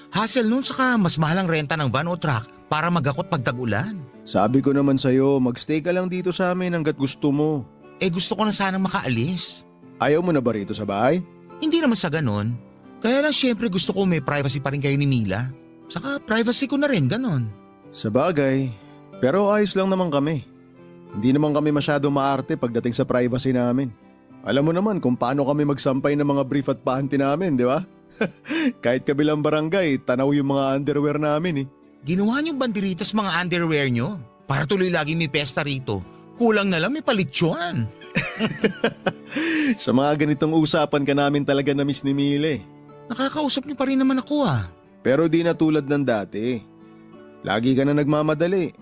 Hassle nun, saka mas mahalang renta ng van o truck para magakot pag tag-ulan. Sabi ko naman sa'yo, magstay ka lang dito sa amin hanggat gusto mo. Gusto ko na sanang makaalis. Ayaw mo na ba rito sa bahay? Hindi naman sa ganon. Kaya lang syempre gusto ko may privacy pa rin kayo ni Mila. Saka privacy ko na rin, ganon. Sa bagay, pero ayos lang naman kami. Hindi naman kami masyado maarte pagdating sa privacy namin. Alam mo naman kung paano kami magsampay ng mga brief at panty namin, di ba? Kahit kabilang barangay, tanaw yung mga underwear namin eh. Ginawa niyong banderitas mga underwear niyo. Para tuloy lagi may pesta rito. Kulang na lang may palitsyon. Sa mga ganitong usapan ka namin talaga na miss ni Mile. Nakakausap niyo pa rin naman ako ah. Pero di na tulad ng dati. Lagi ka na nagmamadali.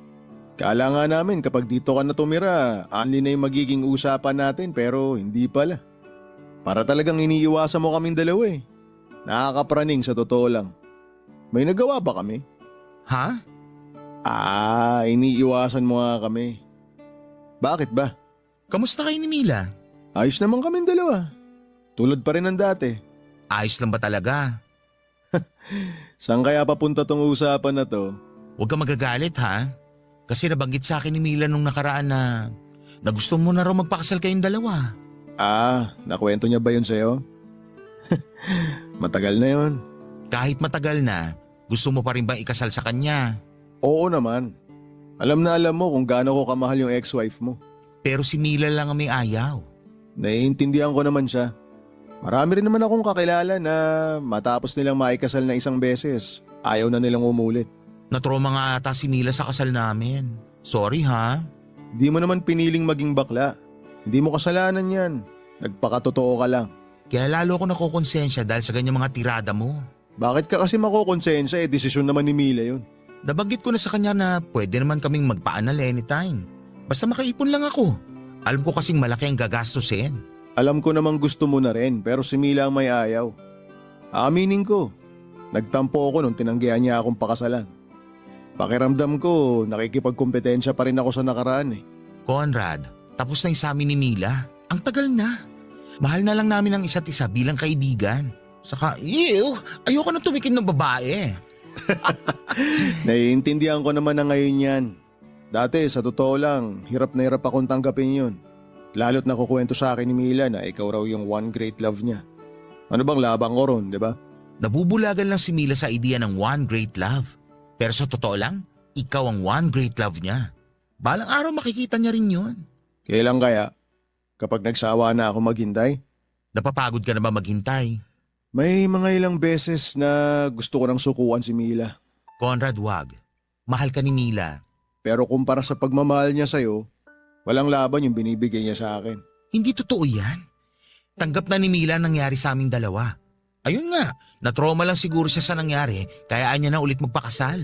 Kala nga namin kapag dito ka na tumira, only na yung magiging usapan natin pero hindi pala. Para talagang iniiwasan mo kaming dalawa eh. Nakakapraning sa totoo lang. May nagawa ba kami? Ha? Iniiwasan mo nga kami. Bakit ba? Kamusta kayo ni Mila? Ayos naman kaming dalawa. Tulad pa rin ng dati. Ayos lang ba talaga? Saan kaya papunta tong usapan na to? Huwag ka magagalit ha. Kasi nabanggit sa akin ni Mila nung nakaraan na gusto mo na raw magpakasal kayong dalawa. Nakwento niya ba yun sa'yo? Matagal na yun. Kahit matagal na, gusto mo pa rin bang ikasal sa kanya? Oo naman. Alam na alam mo kung gaano ko kamahal yung ex-wife mo. Pero si Mila lang ang may ayaw. Naiintindihan ko naman siya. Marami rin naman akong kakilala na matapos nilang maikasal na isang beses, ayaw na nilang umulit. Natroma nga ata si Mila sa kasal namin. Sorry ha. Di mo naman piniling maging bakla. Hindi mo kasalanan yan. Nagpakatotoo ka lang. Kaya lalo ko nakukonsensya dahil sa ganyang mga tirada mo. Bakit ka kasi makukonsensya desisyon naman ni Mila yun. Nabanggit ko na sa kanya na pwede naman kaming magpaanal anytime. Basta makaipon lang ako. Alam ko kasing malaki ang gagastusin. Alam ko namang gusto mo na rin pero si Mila ang may ayaw. Aaminin ko, nagtampo ako nung tinanggihan niya akong pakasalan. Pakiramdam ko, nakikipagkompetensya pa rin ako sa nakaraan eh. Conrad, tapos na yung sa amin ni Mila. Ang tagal na. Mahal na lang namin ang isa't isa bilang kaibigan. Saka, ayoko na tumikim ng babae. Naiintindihan ko naman na ngayon yan. Dati, sa totoo lang, hirap na hirap akong tanggapin yun. Lalo't nakukwento sa akin ni Mila na ikaw raw yung one great love niya. Ano bang labang ko ron, di ba? Nabubulagan lang si Mila sa idea ng one great love. Pero sa totoo lang, ikaw ang one great love niya. Balang araw makikita niya rin yun. Kailan kaya? Kapag nagsawa na ako maghintay? Napapagod ka na ba maghintay? May mga ilang beses na gusto ko nang sukuan si Mila. Conrad, wag. Mahal ka ni Mila. Pero kumpara sa pagmamahal niya sa'yo, walang laban yung binibigay niya sa akin. Hindi totoo yan. Tanggap na ni Mila ang nangyari sa aming dalawa. Ayun nga, natroma lang siguro siya sa nangyari kaya niya na ulit magpakasal.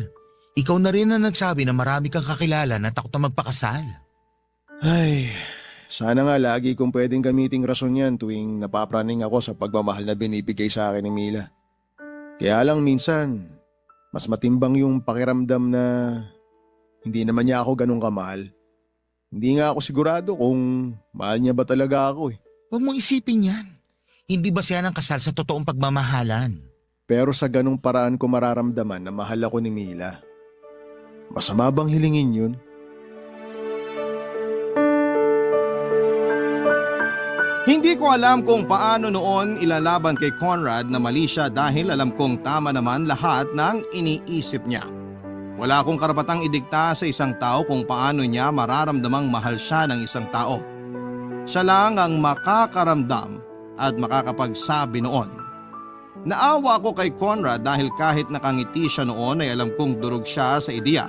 Ikaw na rin ang nagsabi na marami kang kakilala na takot na magpakasal. Ay, sana nga lagi kong pwedeng gamiting rason yan tuwing napapraning ako sa pagmamahal na binibigay sa akin ni Mila. Kaya lang minsan, mas matimbang yung pakiramdam na hindi naman niya ako ganun kamahal. Hindi nga ako sigurado kung mahal niya ba talaga ako eh. Huwag mong isipin yan. Hindi ba siya ng kasal sa totoong pagmamahalan? Pero sa ganung paraan ko mararamdaman na mahal ako ni Mila. Masama bang hilingin yun? Hindi ko alam kung paano noon ilalaban kay Conrad na mali siya dahil alam kong tama naman lahat ng iniisip niya. Wala akong karapatang idikta sa isang tao kung paano niya mararamdamang mahal siya ng isang tao. Siya lang ang makakaramdam at makakapagsabi noon. Naawa ako kay Conrad dahil kahit nakangiti siya noon ay alam kong durog siya sa ideya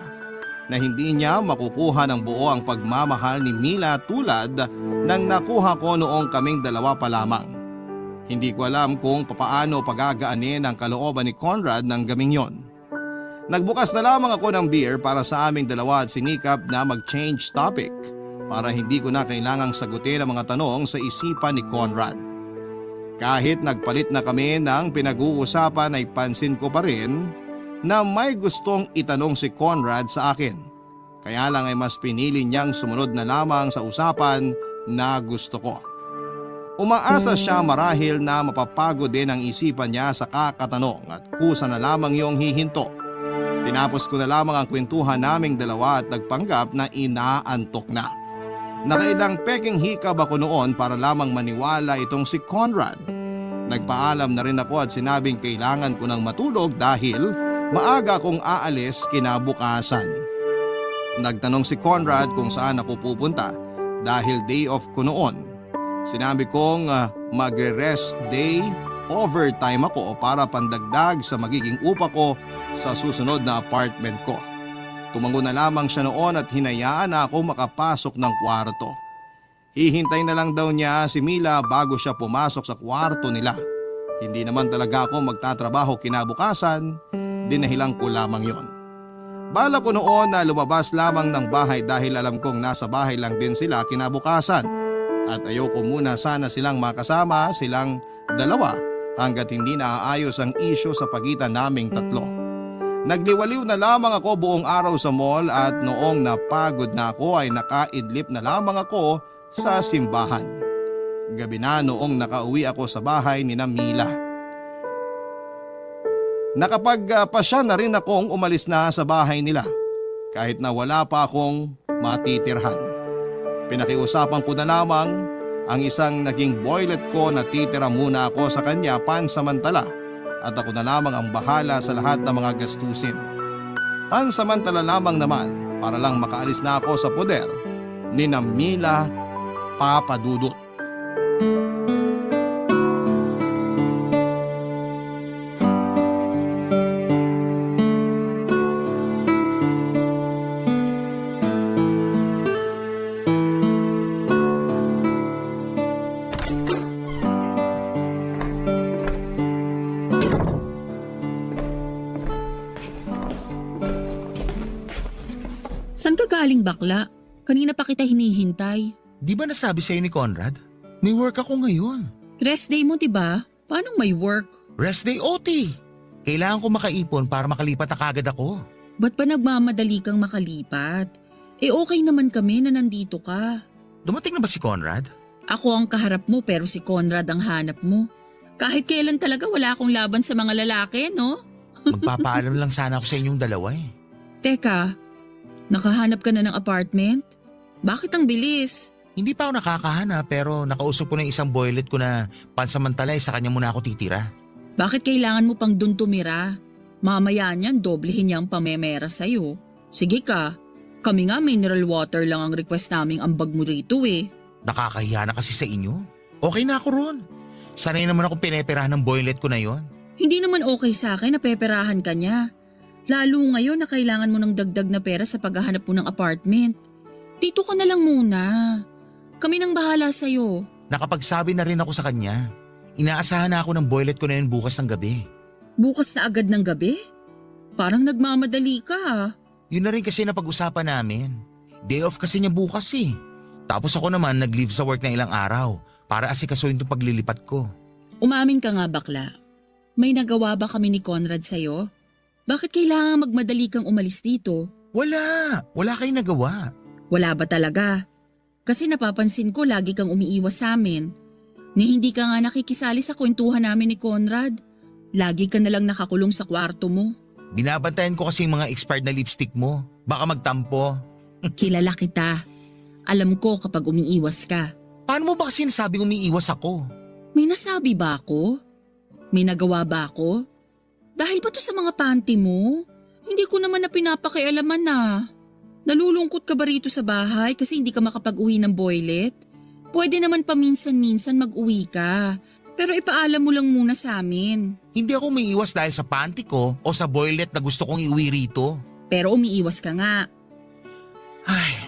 na hindi niya makukuha ng buo ang pagmamahal ni Mila tulad ng nakuha ko noong kaming dalawa pa lamang. Hindi ko alam kung papaano pagagaanin ang kalooban ni Conrad ng gaming yon. Nagbukas na lamang ako ng beer para sa aming dalawa at sinikap na mag-change topic. para hindi ko na kailangang sagutin ang mga tanong sa isipan ni Conrad. Kahit nagpalit na kami ng pinag-uusapan ay pansin ko pa rin na may gustong itanong si Conrad sa akin. Kaya lang ay mas pinili niyang sumunod na lamang sa usapan na gusto ko. Umaasa siya marahil na mapapagod din ang isipan niya sa kakatanong at kusa na lamang iyong hihinto. Tinapos ko na lamang ang kwentuhan naming dalawa at nagpanggap na inaantok na. Nakailang peking hikab ako noon para lamang maniwala itong si Conrad. Nagpaalam na rin ako at sinabing kailangan ko ng matulog dahil maaga akong aalis kinabukasan. Nagtanong si Conrad kung saan ako pupunta dahil day off ko noon. Sinabi kong magre-rest day overtime ako para pandagdag sa magiging upa ko sa susunod na apartment ko. Tumango na lamang siya noon at hinayaan na ako makapasok ng kwarto. Hihintay na lang daw niya si Mila bago siya pumasok sa kwarto nila. Hindi naman talaga ako magtatrabaho kinabukasan, dinahilan ko lamang yon. Bala ko noon na lumabas lamang ng bahay dahil alam kong nasa bahay lang din sila kinabukasan. At ayoko muna sana silang makasama, silang dalawa, hanggat hindi naaayos ang isyu sa pagitan naming tatlo. Nagliwaliw na lamang ako buong araw sa mall at noong napagod na ako ay nakaidlip na lamang ako sa simbahan. Gabi na noong nakauwi ako sa bahay ni Mila. Nakapagpasya na rin akong umalis na sa bahay nila kahit na wala pa akong matitirhan. Pinakiusapan ko na lamang ang isang naging boylet ko na titira muna ako sa kanya pansamantala at ako na lamang ang bahala sa lahat ng mga gastusin. Pansamantala lamang naman para lang makaalis na ako sa poder ni Mila Papadudut. Saan ka galing bakla? Kanina pa kita hinihintay. Di ba nasabi sa'yo ni Conrad? May work ako ngayon. Rest day mo, diba? Paano may work? Rest day OT. Kailangan ko makaipon para makalipat na kagad ako. Ba't pa nagmamadali kang makalipat? Okay naman kami na nandito ka. Dumating na ba si Conrad? Ako ang kaharap mo pero si Conrad ang hanap mo. Kahit kailan talaga wala akong laban sa mga lalaki, no? Magpapaalam lang sana ako sa inyong dalawa eh. Teka, nakahanap ka na ng apartment? Bakit ang bilis? Hindi pa ako nakakahanap pero nakausap ko na yung isang boylet ko na pansamantala sa kanya muna ako titira. Bakit kailangan mo pang dun tumira? Mamaya niyan, doblehin niya ang pamemera sa'yo. Sige ka, kami nga mineral water lang ang request naming ambag mo rito eh. Nakakahiya na kasi sa inyo. Okay na ako ron. Sanay naman akong pineperahan ng boylet ko na yon. Hindi naman okay sa akin na peperahan ka niya. Lalo ngayon na kailangan mo ng dagdag na pera sa paghahanap mo ng apartment. Dito ka na lang muna. Kami nang bahala sa'yo. Nakapagsabi na rin ako sa kanya. Inaasahan na ako ng boylet ko na yun bukas ng gabi. Bukas na agad ng gabi? Parang nagmamadali ka ah. Yun na rin kasi napag-usapan namin. Day off kasi niya bukas eh. Tapos ako naman nag-leave sa work na ilang araw para asikasuhin itong paglilipat ko. Umamin ka nga bakla. May nagawa ba kami ni Conrad sa'yo? Bakit kailangan magmadali kang umalis dito? Wala kayong nagawa. Wala ba talaga? Kasi napapansin ko lagi kang umiiwas sa amin. Ni hindi ka nga nakikisali sa kwentuhan namin ni Conrad. Lagi ka na lang nakakulong sa kwarto mo. Binabantayan ko kasi yung mga expired na lipstick mo. Baka magtampo. Kilala kita. Alam ko kapag umiiwas ka. Paano mo ba kasi nasabing umiiwas ako? May nasabi ba ako? May nagawa ba ako? Dahil ba to sa mga panty mo? Hindi ko naman na pinapakialaman na. Nalulungkot ka ba rito sa bahay kasi hindi ka makapag-uwi ng boylet? Pwede naman paminsan-minsan mag-uwi ka. Pero ipaalam mo lang muna sa amin. Hindi ako umiiwas dahil sa panty ko o sa boylet na gusto kong iuwi rito. Pero umiiwas ka nga. Ay,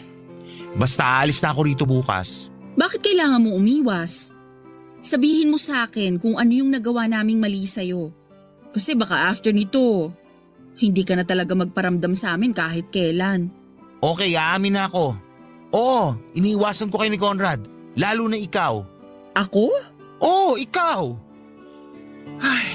basta aalis na ako rito bukas. Bakit kailangan mo umiwas? Sabihin mo sa akin kung ano yung nagawa naming mali sa'yo. Kasi baka after nito, hindi ka na talaga magparamdam sa amin kahit kailan. Okay, aamin na ako. Oo, iniiwasan ko kayo ni Conrad. Lalo na ikaw. Ako? Oo, ikaw! Ay,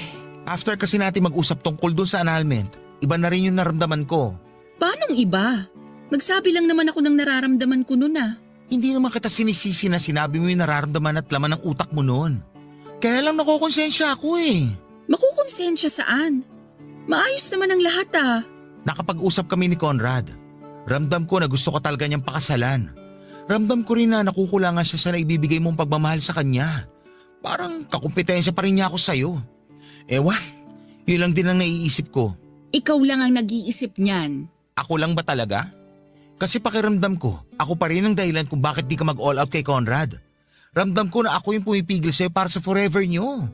after kasi natin mag-usap tungkol doon sa annulment, iba na rin yung naramdaman ko. Paanong iba? Nagsabi lang naman ako ng nararamdaman ko noon ah. Hindi naman kita sinisisi na sinabi mo yung nararamdaman at laman ng utak mo noon. Kaya lang nakukonsensya ako eh. Makukonsensya saan? Maayos naman ang lahat ah. Nakapag-usap kami ni Conrad. Ramdam ko na gusto ko talaga niyang pakasalan. Ramdam ko rin na nakukulangan siya sa naibibigay mong pagmamahal sa kanya. Parang kakumpetensya pa rin niya ako sa'yo. Ewan, yun lang din ang naiisip ko. Ikaw lang ang nag-iisip niyan. Ako lang ba talaga? Kasi pakiramdam ko, ako pa rin ang dahilan kung bakit di ka mag-all out kay Conrad. Ramdam ko na ako yung pumipigil sa'yo para sa forever niyo.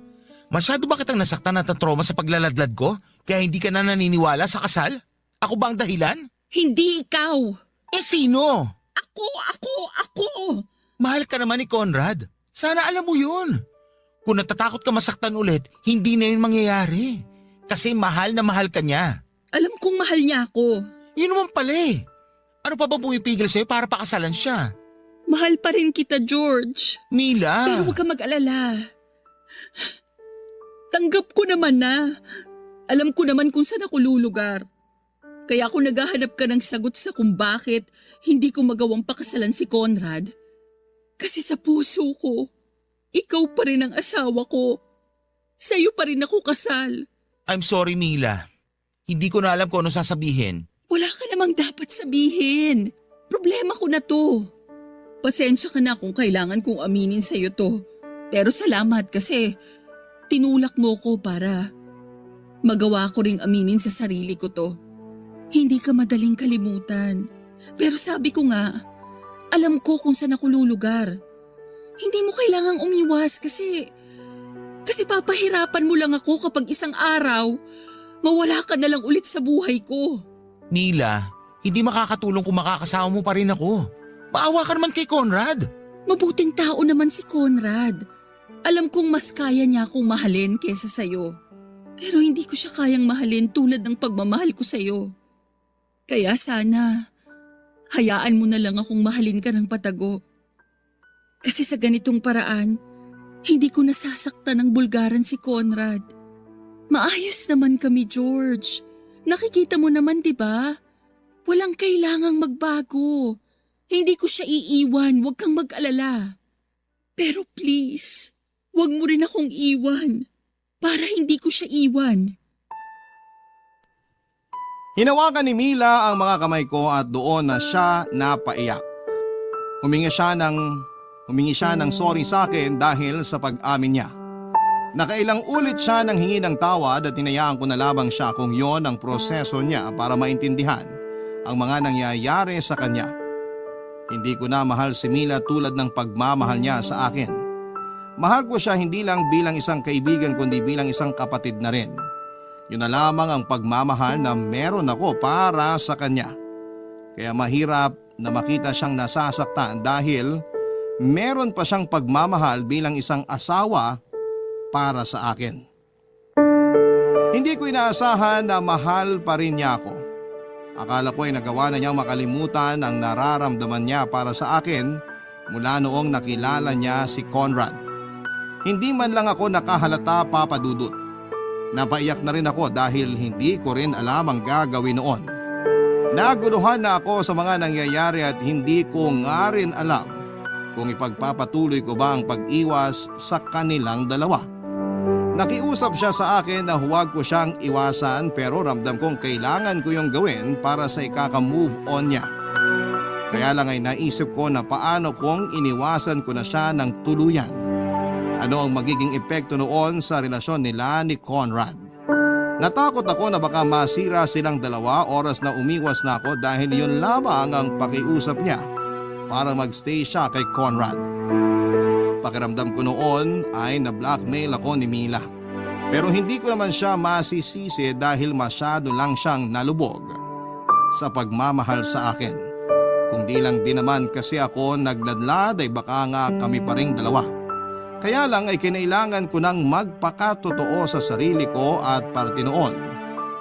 Masyado ba kitang nasaktan at na-trauma sa paglaladlad ko? Kaya hindi ka na naniniwala sa kasal? Ako ba ang dahilan? Hindi ikaw. Eh sino? Ako! Mahal ka naman ni Conrad. Sana alam mo yun. Kung natatakot ka masaktan ulit, hindi na yun mangyayari. Kasi mahal na mahal ka niya. Alam kong mahal niya ako. Yun naman pala eh. Ano pa bang pumipigil sa'yo para pakasalan siya? Mahal pa rin kita, George. Mila. Pero huwag ka mag-alala. Tanggap ko naman na. Alam ko naman kung saan ako lulugar. Kaya ako naghahanap ka ng sagot sa kung bakit hindi ko magawang pakasalan si Conrad. Kasi sa puso ko, ikaw pa rin ang asawa ko. Sa'yo pa rin ako kasal. I'm sorry, Mila. Hindi ko na alam kung ano sasabihin. Wala ka namang dapat sabihin. Problema ko na to. Pasensya ka na kung kailangan kong aminin sa'yo to. Pero salamat kasi tinulak mo ko para magawa ko ring aminin sa sarili ko to. Hindi ka madaling kalimutan. Pero sabi ko nga, alam ko kung saan ako lulugar. Hindi mo kailangang umiwas kasi papahirapan mo lang ako kapag isang araw, mawala ka na lang ulit sa buhay ko. Mila, hindi makakatulong kung makakasama mo pa rin ako. Maawa ka naman kay Conrad. Mabuting tao naman si Conrad. Alam kong mas kaya niya akong mahalin kesa sa'yo. Pero hindi ko siya kayang mahalin tulad ng pagmamahal ko sa'yo. Kaya sana, hayaan mo na lang akong mahalin ka ng patago. Kasi sa ganitong paraan, hindi ko nasasaktan ng bulgaran si Conrad. Maayos naman kami, George. Nakikita mo naman, di ba? Walang kailangang magbago. Hindi ko siya iiwan, huwag kang mag-alala. Pero please, huwag mo rin akong iwan para hindi ko siya iwan. Hinawakan ni Mila ang mga kamay ko at doon na siya napaiyak. Humingi siya ng sorry sa akin dahil sa pag-amin niya. Nakailang ulit siya ng hingi ng tawad at hinayaan ko na lamang siya kung yon ang proseso niya para maintindihan ang mga nangyayari sa kanya. Hindi ko na mahal si Mila tulad ng pagmamahal niya sa akin. Mahal ko siya hindi lang bilang isang kaibigan kundi bilang isang kapatid na rin. Yun na lamang ang pagmamahal na meron ako para sa kanya. Kaya mahirap na makita siyang nasasaktan dahil meron pa siyang pagmamahal bilang isang asawa para sa akin. Hindi ko inaasahan na mahal pa rin niya ako. Akala ko ay nagawa na niyang makalimutan ang nararamdaman niya para sa akin mula noong nakilala niya si Conrad. Hindi man lang ako nakahalata, Papa Dudut. Napaiyak na rin ako dahil hindi ko rin alam ang gagawin noon. Naguluhan na ako sa mga nangyayari at hindi ko nga rin alam kung ipagpapatuloy ko ba ang pag-iwas sa kanilang dalawa. Nakiusap siya sa akin na huwag ko siyang iwasan pero ramdam kong kailangan ko yung gawin para sa ikaka-move on niya. Kaya lang ay naisip ko na paano kung iniwasan ko na siya ng tuluyan. Ano ang magiging epekto noon sa relasyon nila ni Conrad? Natakot ako na baka masira silang dalawa oras na umiwas na ako dahil yun lamang ang pakiusap niya para magstay siya kay Conrad. Pakiramdam ko noon ay na-blackmail ako ni Mila. Pero hindi ko naman siya masisisi dahil masyado lang siyang nalubog sa pagmamahal sa akin. Kung di lang din naman kasi ako nagladlad ay baka nga kami pa ring dalawa. Kaya lang ay kinailangan ko nang magpakatotoo sa sarili ko at parte noon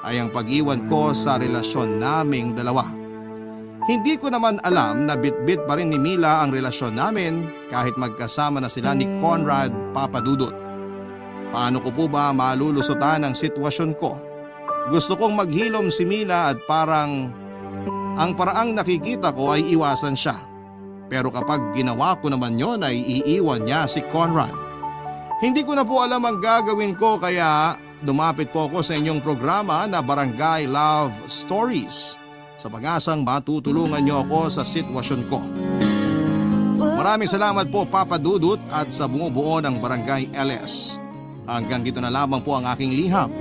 ay ang pag-iwan ko sa relasyon naming dalawa. Hindi ko naman alam na bitbit pa rin ni Mila ang relasyon namin kahit magkasama na sila ni Conrad Papadudut. Paano ko po ba malulusutan ang sitwasyon ko? Gusto kong maghilom si Mila at parang ang paraang nakikita ko ay iwasan siya. Pero kapag ginawa ko naman yon ay iiwan niya si Conrad. Hindi ko na po alam ang gagawin ko kaya lumapit po ako sa inyong programa na Barangay Love Stories sa pag-asang matutulungan niyo ako sa sitwasyon ko. Maraming salamat po Papa Dudut at sa bumubuo ng Barangay LS. Hanggang dito na lamang po ang aking liham.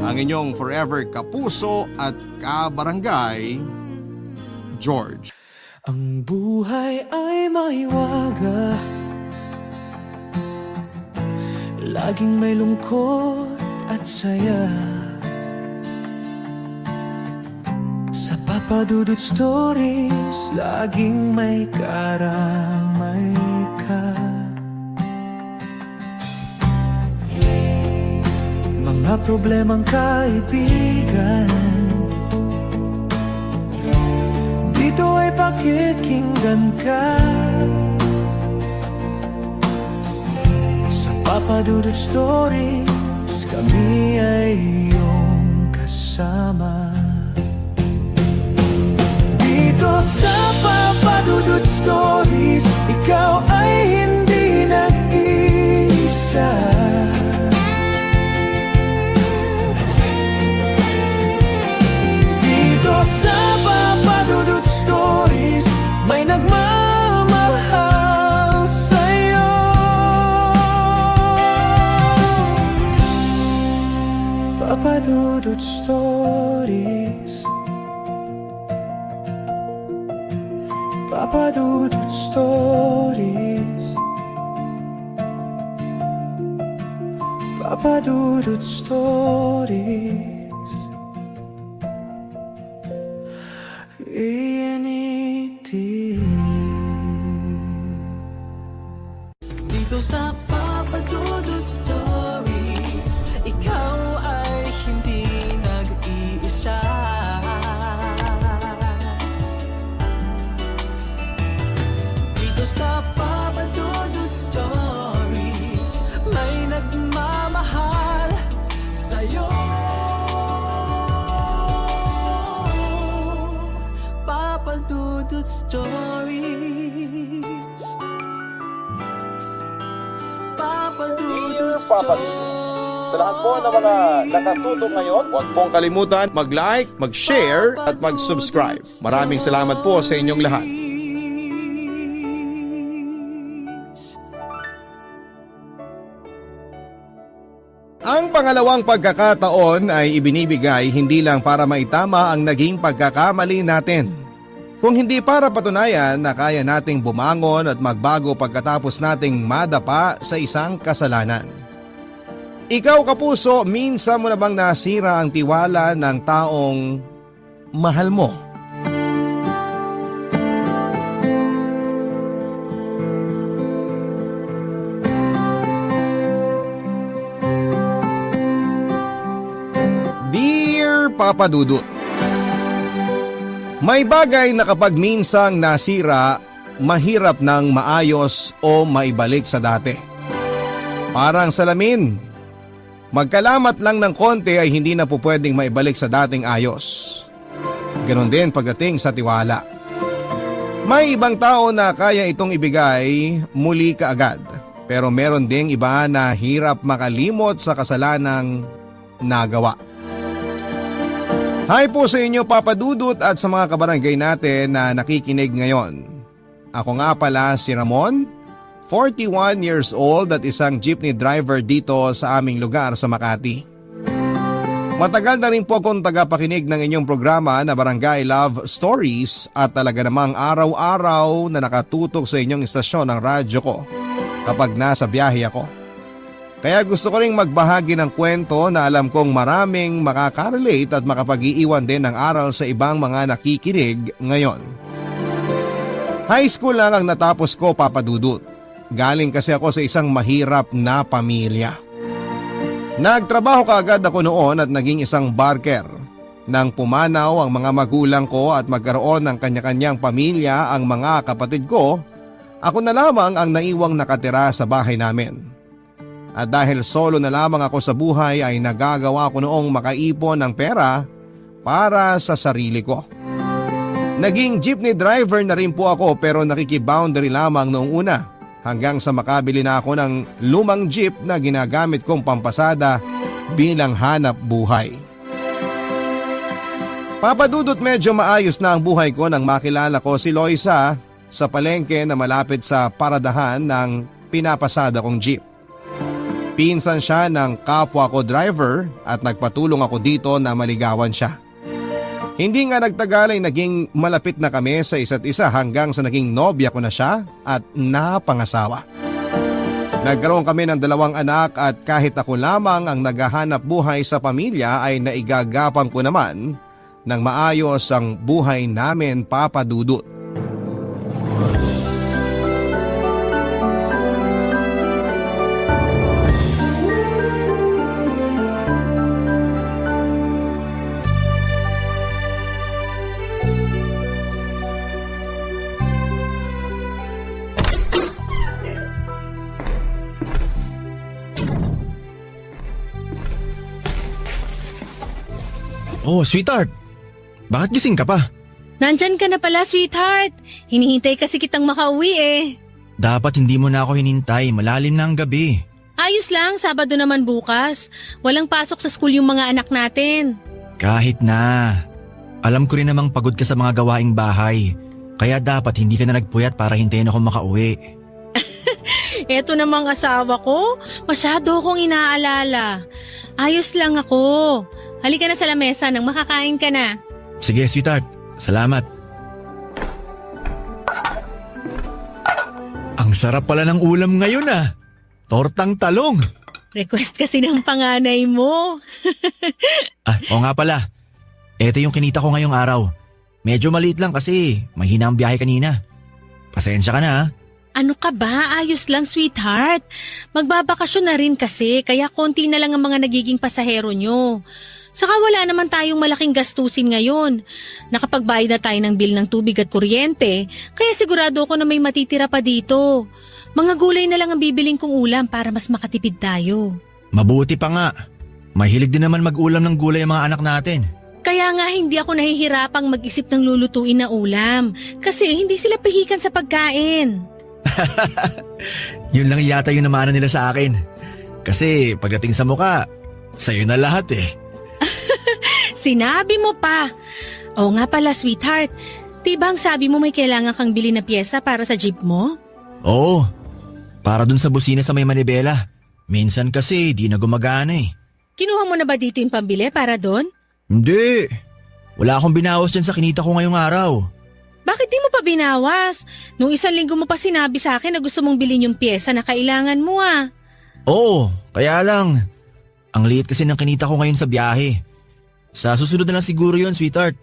Ang inyong forever kapuso at kabarangay, George. Ang buhay ay maiwaga, laging may lungkot at saya. Sa Papa Dudut Stories, laging may karamay ka. Mga problemang kaibigan, dito ay pakikinggan ka. Sa Papa Dudut Stories, kami ay iyong kasama. Dito sa Papa Dudut Stories, ikaw ay hindi nag-iisa. Dito sa Papa Dudut Stories, may nagmamahal sa'yo. Papa Dudut Stories, Papa Dudut Stories, Papa Dudut Stories. Dito sa Papa Dudut Stories, ikaw ay hindi nag-iisa. Dito sa Papa Dudut Stories, may nagmamahal sa'yo. Papa Dudut Stories, Papa Dudut Papa Dudut. Sa lahat po ng mga nakatutok ngayon, huwag pong kalimutan mag-like, mag-share at mag-subscribe. Maraming salamat po sa inyong lahat. Ang pangalawang pagkakataon ay ibinibigay hindi lang para maitama ang naging pagkakamali natin. Kung hindi para patunayan na kaya nating bumangon at magbago pagkatapos nating madapa sa isang kasalanan. Ikaw kapuso, minsan mo na bang nasira ang tiwala ng taong mahal mo? Dear Papa Dudut, may bagay na kapag minsang nasira, mahirap nang maayos o maibalik sa dati. Parang salamin. Magkalamat lang ng konti ay hindi na po pwedeng maibalik sa dating ayos. Ganon din pagdating sa tiwala. May ibang tao na kaya itong ibigay muli kaagad. Pero meron ding iba na hirap makalimot sa kasalanang nagawa. Hi po sa inyo Papa Dudut at sa mga kabarangay natin na nakikinig ngayon. Ako nga pala si Ramon, 41 years old at isang jeepney driver dito sa aming lugar sa Makati. Matagal na rin po akong tagapakinig ng inyong programa na Barangay Love Stories at talaga namang araw-araw na nakatutok sa inyong istasyon ng radyo ko kapag nasa biyahe ako. Kaya gusto ko ring magbahagi ng kwento na alam kong maraming makaka-relate at makapag-iiwan din ng aral sa ibang mga nakikinig ngayon. High school lang ang natapos ko Papa Dudut. Galing kasi ako sa isang mahirap na pamilya. Nagtrabaho kaagad ako noon at naging isang barker. Nang pumanaw ang mga magulang ko at magkaroon ng kanya-kanyang pamilya ang mga kapatid ko, ako na lamang ang naiwang nakatira sa bahay namin. At dahil solo na lamang ako sa buhay ay nagagawa ko noong makaipon ng pera para sa sarili ko. Naging jeepney driver na rin po ako pero nakikiboundary lamang noong una hanggang sa makabili na ako ng lumang jeep na ginagamit kong pampasada bilang hanap buhay. Papadudot medyo maayos na ang buhay ko nang makilala ko si Loisa sa palengke na malapit sa paradahan ng pinapasada kong jeep. Pinsan siya ng kapwa ko driver at nagpatulong ako dito na maligawan siya. Hindi nga nagtagal ay naging malapit na kami sa isa't isa hanggang sa naging nobya ko na siya at napangasawa. Nagkaroon kami ng 2 anak at kahit ako lamang ang naghahanap buhay sa pamilya ay naigagapang ko naman ng maayos ang buhay namin, Papa Dudut. Oh, sweetheart. Bakit gising ka pa? Nandyan ka na pala, sweetheart. Hinihintay kasi kitang makauwi eh. Dapat hindi mo na ako hinintay. Malalim na ang gabi. Ayos lang, Sabado naman bukas. Walang pasok sa school yung mga anak natin. Kahit na. Alam ko rin namang pagod ka sa mga gawaing bahay. Kaya dapat hindi ka na nagpuyat para hintayin ako makauwi. Eto namang asawa ko, masyado akong inaalala. Ayos lang ako. Halika na sa lamesa nang makakain ka na. Sige, sweetheart. Salamat. Ang sarap pala ng ulam ngayon ah. Tortang talong. Request kasi ng panganay mo. Oo nga pala. Ito yung kinita ko ngayong araw. Medyo maliit lang kasi mahina ang biyahe kanina. Pasensya ka na ah. Ano ka ba? Ayos lang, sweetheart. Magbabakasyon na rin kasi kaya konti na lang ang mga nagiging pasahero nyo. Saka wala naman tayong malaking gastusin ngayon. Nakapagbayad na tayo ng bill ng tubig at kuryente, kaya sigurado ako na may matitira pa dito. Mga gulay na lang ang bibiling kong ulam para mas makatipid tayo. Mabuti pa nga. Mahilig din naman mag-ulam ng gulay ang mga anak natin. Kaya nga hindi ako nahihirapang mag-isip ng lulutuin na ulam kasi hindi sila pihikan sa pagkain. Yun lang yata yung namana nila sa akin. Kasi pagdating sa muka, sa'yo na lahat eh. Sinabi mo pa. Oo nga pala, sweetheart. Tibang sabi mo may kailangan kang bili na pyesa para sa jeep mo? Oo, para dun sa busina sa may manibela. Minsan kasi di na gumagana eh. Kinuha mo na ba dito yung pambili para doon? Hindi. Wala akong binawas dyan sa kinita ko ngayong araw. Bakit di mo pa binawas? Nung 1 linggo mo pa sinabi sa akin na gusto mong bilhin yung pyesa na kailangan mo ah. Oo, kaya lang. Ang liit kasi ng kinita ko ngayon sa biyahe. Sa susunod na lang siguro yun, sweetheart.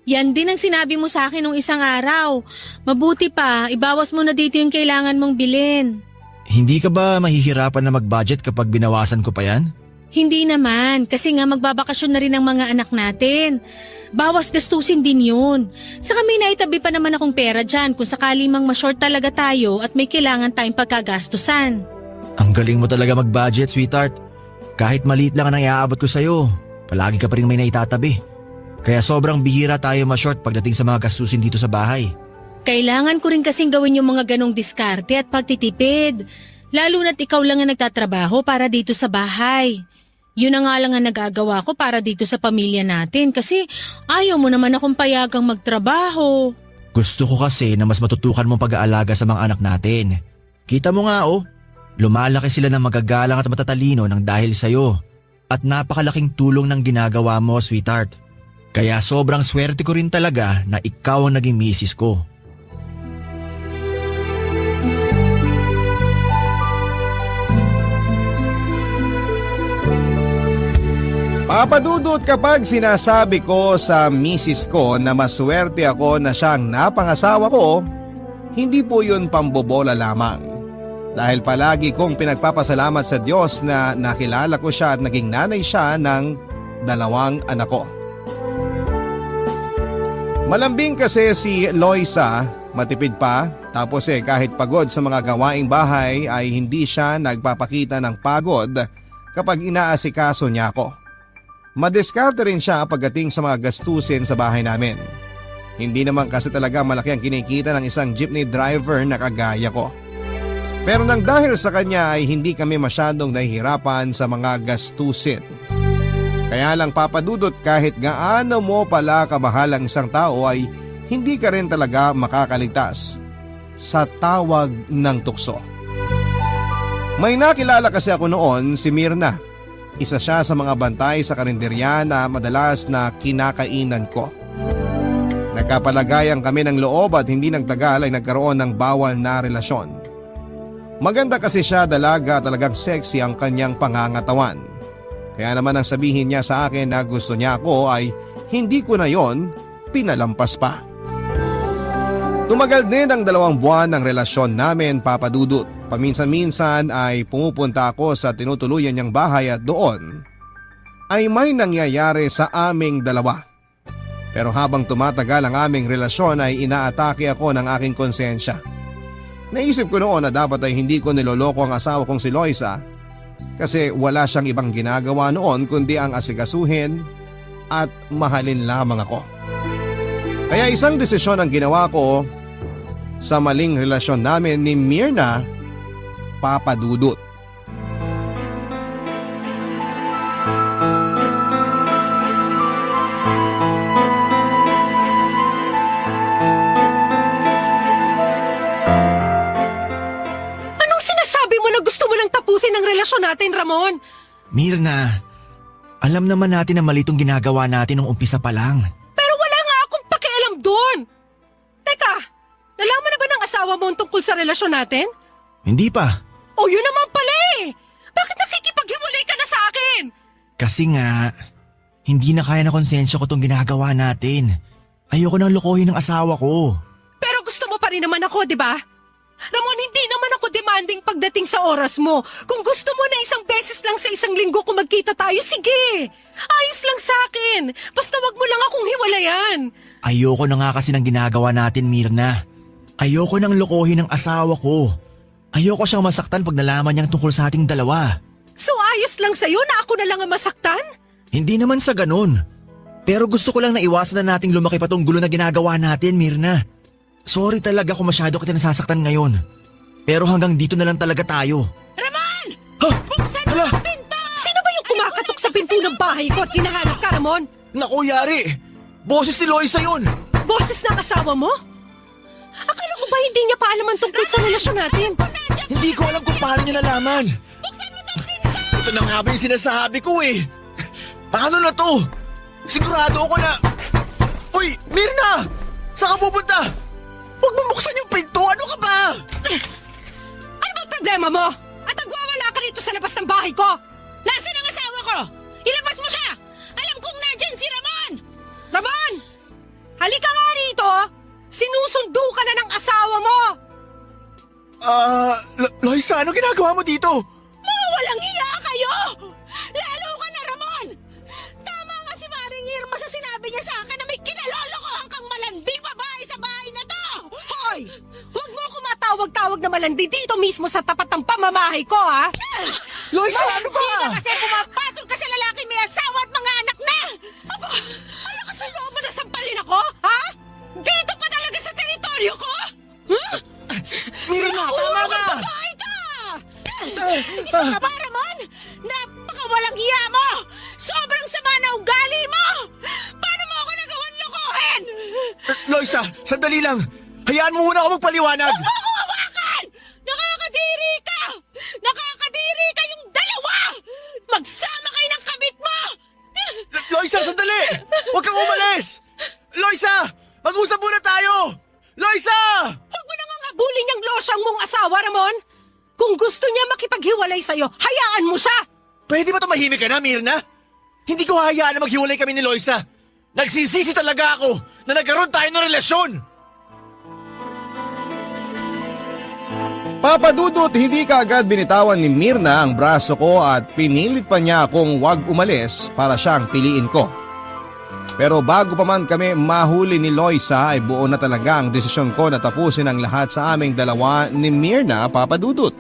Yan din ang sinabi mo sa akin nung isang araw. Mabuti pa, ibawas mo na dito yung kailangan mong bilhin. Hindi ka ba mahihirapan na mag-budget kapag binawasan ko pa yan? Hindi naman, kasi nga magbabakasyon na rin ang mga anak natin. Bawas gastusin din yun. Saka may naitabi pa naman akong pera dyan kung sakali mang ma-short talaga tayo at may kailangan tayong pagkagastusan. Ang galing mo talaga mag-budget, sweetheart. Kahit maliit lang ang iaabot ko sa'yo, palagi ka pa rin may naitatabi. Kaya sobrang bihira tayo ma-short pagdating sa mga gastusin dito sa bahay. Kailangan ko rin kasing gawin yung mga ganong diskarte at pagtitipid. Lalo na't ikaw lang ang nagtatrabaho para dito sa bahay. Yun na nga lang ang nagagawa ko para dito sa pamilya natin kasi ayaw mo naman akong payagang magtrabaho. Gusto ko kasi na mas matutukan mong pag-aalaga sa mga anak natin. Kita mo nga oh, lumalaki sila ng magagalang at matatalino ng dahil sa'yo. At napakalaking tulong ng ginagawa mo, sweetheart. Kaya sobrang swerte ko rin talaga na ikaw ang naging misis ko. Papadudot kapag sinasabi ko sa misis ko na maswerte ako na siyang napangasawa ko, hindi po yun pambobola lamang. Dahil palagi kong pinagpapasalamat sa Diyos na nakilala ko siya at naging nanay siya ng 2 anak ko. Malambing kasi si Loisa, matipid pa, tapos kahit pagod sa mga gawaing bahay ay hindi siya nagpapakita ng pagod kapag inaasikaso niya ako. Madiskarte rin siya pagdating sa mga gastusin sa bahay namin. Hindi naman kasi talaga malaki ang kinikita ng isang jeepney driver na kagaya ko. Pero nang dahil sa kanya ay hindi kami masyadong nahihirapan sa mga gastusin. Kaya lang papadudot, kahit gaano mo pala kamahal ang isang tao ay hindi ka rin talaga makakaligtas sa tawag ng tukso. May nakilala kasi ako noon, si Mirna. Isa siya sa mga bantay sa karinderya na madalas na kinakainan ko. Nagkapalagayan kami ng loob at hindi nagtagal ay nagkaroon ng bawal na relasyon. Maganda kasi siya, dalaga, talagang sexy ang kanyang pangangatawan. Kaya naman ang sabihin niya sa akin na gusto niya ako ay hindi ko na yon pinalampas pa. Tumagal din ang 2 buwan ng relasyon namin, papadudot. Paminsan-minsan ay pumupunta ako sa tinutuluyan niyang bahay at doon ay may nangyayari sa aming dalawa. Pero habang tumatagal ang aming relasyon ay inaatake ako ng aking konsensya. Naisip ko noon na dapat ay hindi ko niloloko ang asawa kong si Loisa kasi wala siyang ibang ginagawa noon kundi ang asikasuhin at mahalin lamang ako. Kaya isang desisyon ang ginawa ko sa maling relasyon namin ni Mirna, papadudot. Relasyon natin, Ramon. Mirna, alam naman natin na mali itong ginagawa natin nung umpisa pa lang. Pero wala nga akong pakialam doon. Teka, nalaman na ba ng asawa mo tungkol sa relasyon natin? Hindi pa. O yun naman pala eh. Bakit nakikipaghiwalay ka na sa akin? Kasi nga, hindi na kaya na konsensya ko itong ginagawa natin. Ayoko nang lokohin ng asawa ko. Pero gusto mo pa rin naman ako, di ba? Ramon, hindi naman ako demanding pagdating sa oras mo. Kung gusto mo na isang beses lang sa isang linggo kung magkita tayo, sige. Ayos lang sa akin. Basta wag mo lang akong hiwalayan. Ayoko na nga kasi ng ginagawa natin, Mirna. Ayoko nang lokohin ng asawa ko. Ayoko siyang masaktan pag nalaman niyang tungkol sa ating dalawa. So ayos lang sa'yo na ako na lang ang masaktan? Hindi naman sa ganun. Pero gusto ko lang na iwasan na nating lumaki pa tong gulo na ginagawa natin, Mirna. Sorry talaga kung masyado kita nasasaktan ngayon. Pero hanggang dito na lang talaga tayo. Ramon! Ha? Buksan mo Hala! ang pinto! Sino ba yung kumakatok sa pinto ng bahay ko at hinahanap ka, Ramon? Naku, yari! Boses ni Loisa yun! Boses ng asawa mo? Akala ko ba hindi niya pa alam ang tungkol sa relasyon natin? Hindi ko alam kung paano niya nalaman. Buksan mo ang pinto! Ito na nga ba yung sinasabi ko eh. Paano na to? Sigurado ako na... Uy, Mirna! Saan ka pupunta? Huwag mo buksan yung pinto! Ano ka ba? Ano bang problema mo? At nagwawala ka rito sa labas ng bahay ko? Nasaan ang asawa ko? Ilabas mo siya! Alam kong nandyan si Ramon! Ramon! Halika nga rito! Sinusundo ka na ng asawa mo! Loisa, ano ginagawa mo dito? Mga walang hiya kayo! Lalo ka na, Ramon! Tama nga si Maring Irma sa sinabi niya sa akin na may kinalolokohan kang malanding babae sa bahay na to! Hoy! Huwag mo ako matawag-tawag na malandi dito mismo sa tapat ng pamamahay ko, ha? Loisa, ano ba? Hindi na kasi pumapatol ka sa lalaki may asawa at mga anak na! Aba, wala ka sa loob mo na sampalin ako, ha? Dito pa talaga sa teritoryo ko? Huh? Mirna, tama na! Babae ka! Isa ka ba, Ramon? Napakawalang hiya mo! Sobrang sama na ugali mo! Paano mo ako nagawan lokohin? Loisa, sandali lang! Hayaan mo muna ako magpaliwanag! Huwag mo ako hawakan! Nakakadiri ka! Nakakadiri kayong dalawa! Magsama kayo ng kabit mo! Loisa, sandali! Huwag kang umalis! Loisa! Mag-usap muna tayo! Loisa! Huwag mo nang habulin yung losyang mong asawa, Ramon! Kung gusto niya makipaghiwalay sa'yo, hayaan mo siya! Pwede ba tumahimik ka na, Mirna? Hindi ko hayaan na maghiwalay kami ni Loisa. Nagsisisi talaga ako na nagkaroon tayo ng relasyon. Papadudot, hindi kaagad binitawan ni Mirna ang braso ko at pinilit pa niya akong wag umalis para siyang piliin ko. Pero bago pa man kami mahuli ni Loisa ay buo na talaga ang desisyon ko na tapusin ang lahat sa aming dalawa ni Myrna, Papa Dudut.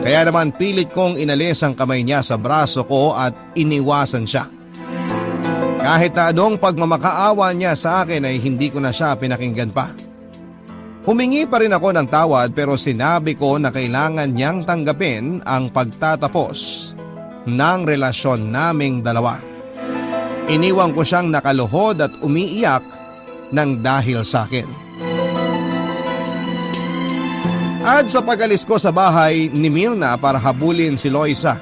Kaya naman pilit kong inalis ang kamay niya sa braso ko at iniwasan siya. Kahit na anong pagmamakaawa niya sa akin ay hindi ko na siya pinakinggan pa. Humingi pa rin ako ng tawad pero sinabi ko na kailangan niyang tanggapin ang pagtatapos ng relasyon naming dalawa. Iniwan ko siyang nakaluhod at umiiyak ng dahil sa akin. At sa pag-alis ko sa bahay ni Myrna para habulin si Loisa,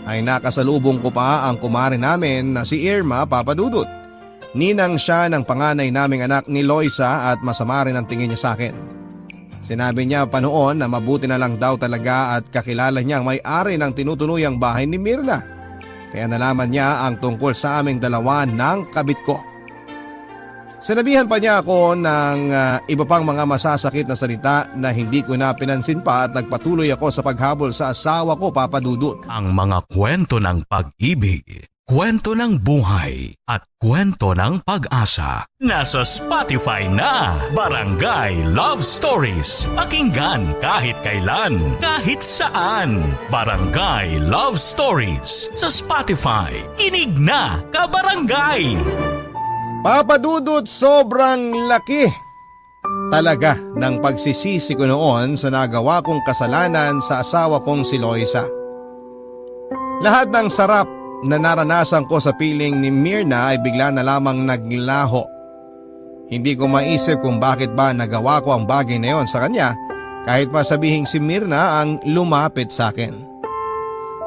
ay nakasalubong ko pa ang kumare namin na si Irma, Papa Dudut. Ninang siya ng panganay naming anak ni Loisa at masama rin ang tingin niya sa akin. Sinabi niya pa noon na mabuti na lang daw talaga at kakilala niya ang may-ari ng tinutuluyang bahay ni Myrna. Kaya nalaman niya ang tungkol sa aming dalawa ng kabit ko. Sinabihan pa niya ako ng iba pang mga masasakit na salita na hindi ko na pinansin pa at nagpatuloy ako sa paghabol sa asawa ko, Papa Dudut. Ang mga kwento ng pag-ibig, kwento ng buhay at kwento ng pag-asa. Nasa Spotify na, Barangay Love Stories. Pakinggan kahit kailan, kahit saan. Barangay Love Stories sa Spotify. Kinig na, kabarangay! Papa Dudut, sobrang laki talaga ng pagsisisi ko noon sa nagawa kong kasalanan sa asawa kong si Loisa. Lahat ng sarap na naranasan ko sa piling ni Myrna ay bigla na lamang naglaho. Hindi ko maisip kung bakit ba nagawa ko ang bagay na yon sa kanya kahit pa sabihing si Myrna ang lumapit sa akin.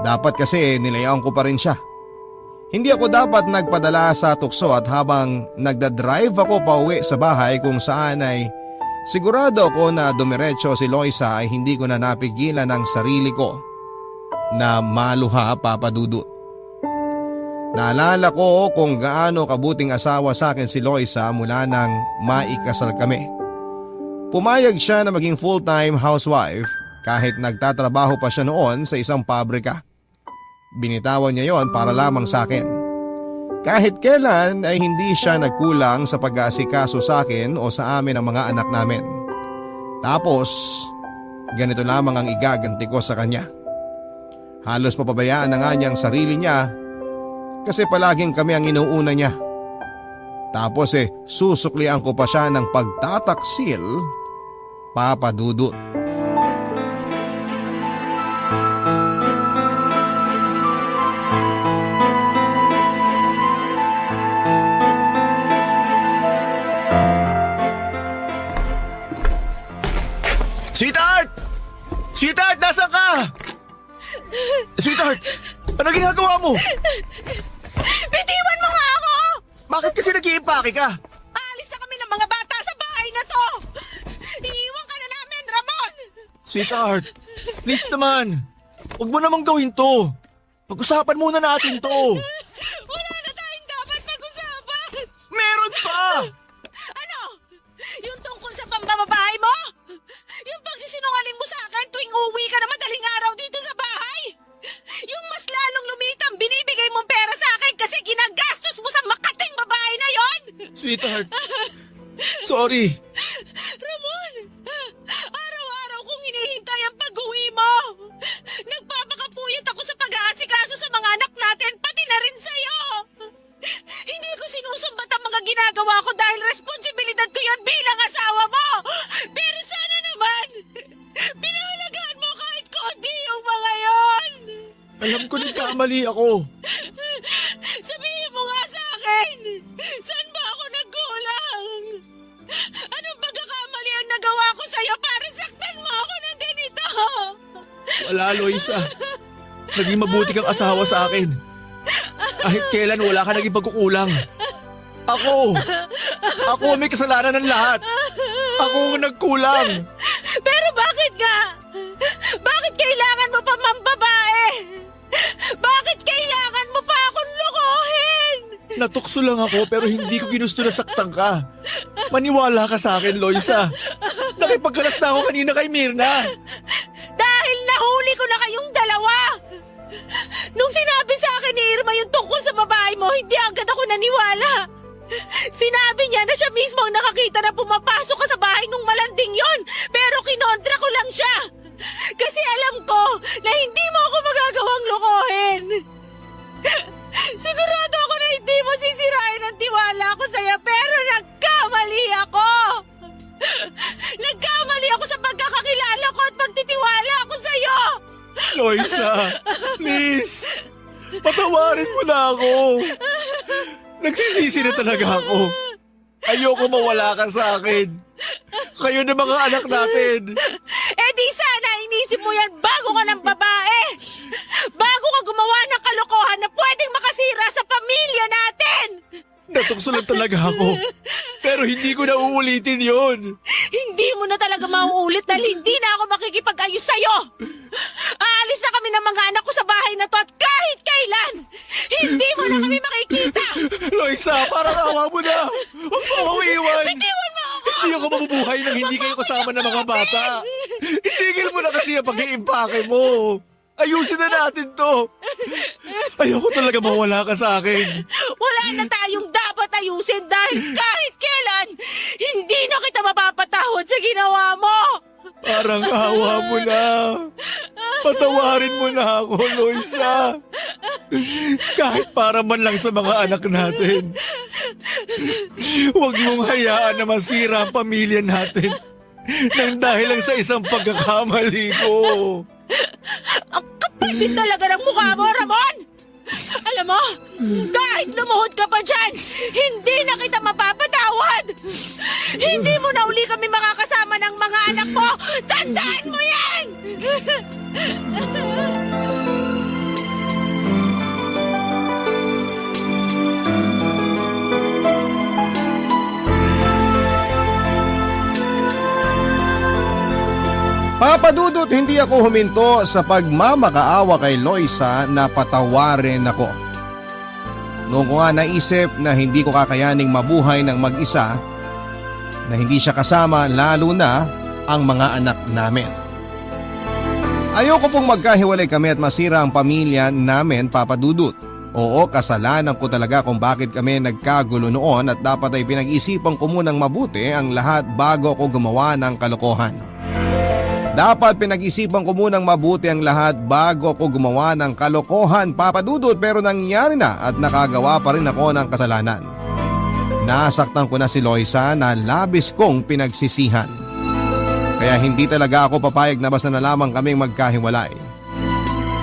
Dapat kasi nilayawan ko pa rin siya. Hindi ako dapat nagpadala sa tukso at habang nagdadrive ako pauwi sa bahay kung saan ay sigurado ako na dumiretso si Loisa ay hindi ko na napigilan ang sarili ko na maluha, Papa Dudut. Naalala ko kung gaano kabuting asawa sa akin si Loisa mula nang maikasal kami. Pumayag siya na maging full-time housewife kahit nagtatrabaho pa siya noon sa isang pabrika. Binitawan niya yon para lamang sa akin. Kahit kailan ay hindi siya nagkulang sa pag-aasikaso sa akin o sa amin ang mga anak namin. Tapos, ganito lamang ang igaganti ko sa kanya. Halos papabayaan na nga niyang sarili niya kasi palaging kami ang inuuna niya. Tapos susuklian ko pa siya ng pagtataksil, Papa Dudut. Sweetheart! Sweetheart, nasaan ka? Sweetheart, ano ginagawa mo? Bitiwan mo nga ako! Bakit kasi nag-iimpake ka? Aalis na kami ng mga bata sa bahay na to! Iniiwan ka na namin, Ramon! Sweetheart, please naman. Huwag mo namang gawin to. Pag-usapan muna natin to. Wala na tayong dapat pag-usapan! Meron pa! Ano? Yung tungkol sa pambababae mo? Yung pagsisinungaling mo sa akin tuwing uwi ka na madaling araw dito sa bahay? Yung mas lalong lumitang binibigay mong pera sa akin kasi ginagastos mo sa makating babae na yon? Sweetheart, sorry. Ramon, araw-araw kong hinihintay ang pag-uwi mo. Nagpapakapuyat ako sa pag-aasikaso sa mga anak natin, pati na rin sa'yo. Hindi ko sinusumbat ang mga ginagawa ko dahil responsibilidad ko yan bilang asawa mo. Pero sana naman, pinahalagaan mo kahit konti yung mga yon. Alam ko nagkamali ako. Sabihin mo nga sa akin, saan ba ako nagkulang? Anong pagkakamali ang nagawa ko sa'yo para saktan mo ako ng ganito? Wala, Loisa. Naging mabuti kang asawa sa akin. Kahit kailan wala ka naging pagkukulang. Ako may kasalanan ng lahat. Ako ang nagkulang. Pero bakit nga? Bakit kailangan mo pa mambabae? Bakit kailangan mo pa akong lokohin? Natukso lang ako pero hindi ko ginusto na saktan ka. Maniwala ka sa akin, Loisa. Nakipagkalas na ako kanina kay Myrna. Dahil nahuli ko na kayong dalawa. Nung sinabi sa akin ni Irma yung tungkol sa babae mo, hindi agad ako naniwala. Sinabi niya na siya mismo ang nakakita na pumapasok ka sa bahay nung malanding yon, pero kinontra ko lang siya. Kasi alam ko na hindi mo ako magagawang lokohin. Sigurado ako na hindi mo sisirain ang tiwala ko sa'yo, pero nagkamali ako. Nagkamali ako sa pagkakakilala ko at pagtitiwala ako sa'yo. Loisa, please. Patawarin mo na ako. Nagsisisi na talaga ako. Ayoko mawala ka sa akin. Kayo na mga anak natin. Eh di sana inisip mo yan bago ka ng babae. Bago ka gumawa ng kalokohan na pwedeng makasira sa pamilya natin. Natukso lang talaga ako. Pero hindi ko na uulitin yon. Hindi mo na talaga mauulit dahil hindi na ako makikipag-ayos sa'yo. Aalis na kami ng mga anak ko sa bahay na to at kahit kailan, hindi mo na kami makikita. Loisa, parang awa mo na. Huwag mo ako iwan. Bitiwan mo ako. Hindi ako mabubuhay nang hindi kayo kasama ng mga bata. Itigil mo na kasi ang pag-iimpake mo. Ayusin na natin to. Ayoko talaga mawala ka sa akin. Wala na tayong dapat ayusin dahil kahit kailan, hindi na kita mapapatawad sa ginawa mo. Parang awa mo na. Patawarin mo na ako, Loisa. Kahit para man lang sa mga anak natin. Huwag mong hayaan na masira ang pamilya natin nang dahil lang sa isang pagkakamali ko. Ang kapal din talaga ng mukha mo, Ramon! Alam mo, kahit lumuhod ka pa dyan, hindi na kita mapapatawad! Hindi mo na uli kami makakasama ng mga anak mo! Tandaan mo yan! Papadudot, hindi ako huminto sa pagmamakaawa kay Loisa na patawarin ako. Noong ko nga naisip na hindi ko kakayaning mabuhay ng mag-isa, na hindi siya kasama lalo na ang mga anak namin. Ayoko pong magkahiwalay kami at masira ang pamilya namin, Papadudot. Oo, kasalanan ko talaga kung bakit kami nagkagulo noon at dapat ay pinag-isipan ko munang mabuti ang lahat bago ako gumawa ng kalokohan. Dapat pinag-isipan ko munang mabuti ang lahat bago ako gumawa ng kalokohan, Papadudot, pero nangyari na at nakagawa pa rin ako ng kasalanan. Nasaktan ko na si Loisa na labis kong pinagsisihan. Kaya hindi talaga ako papayag na basta na lamang kaming magkahiwalay.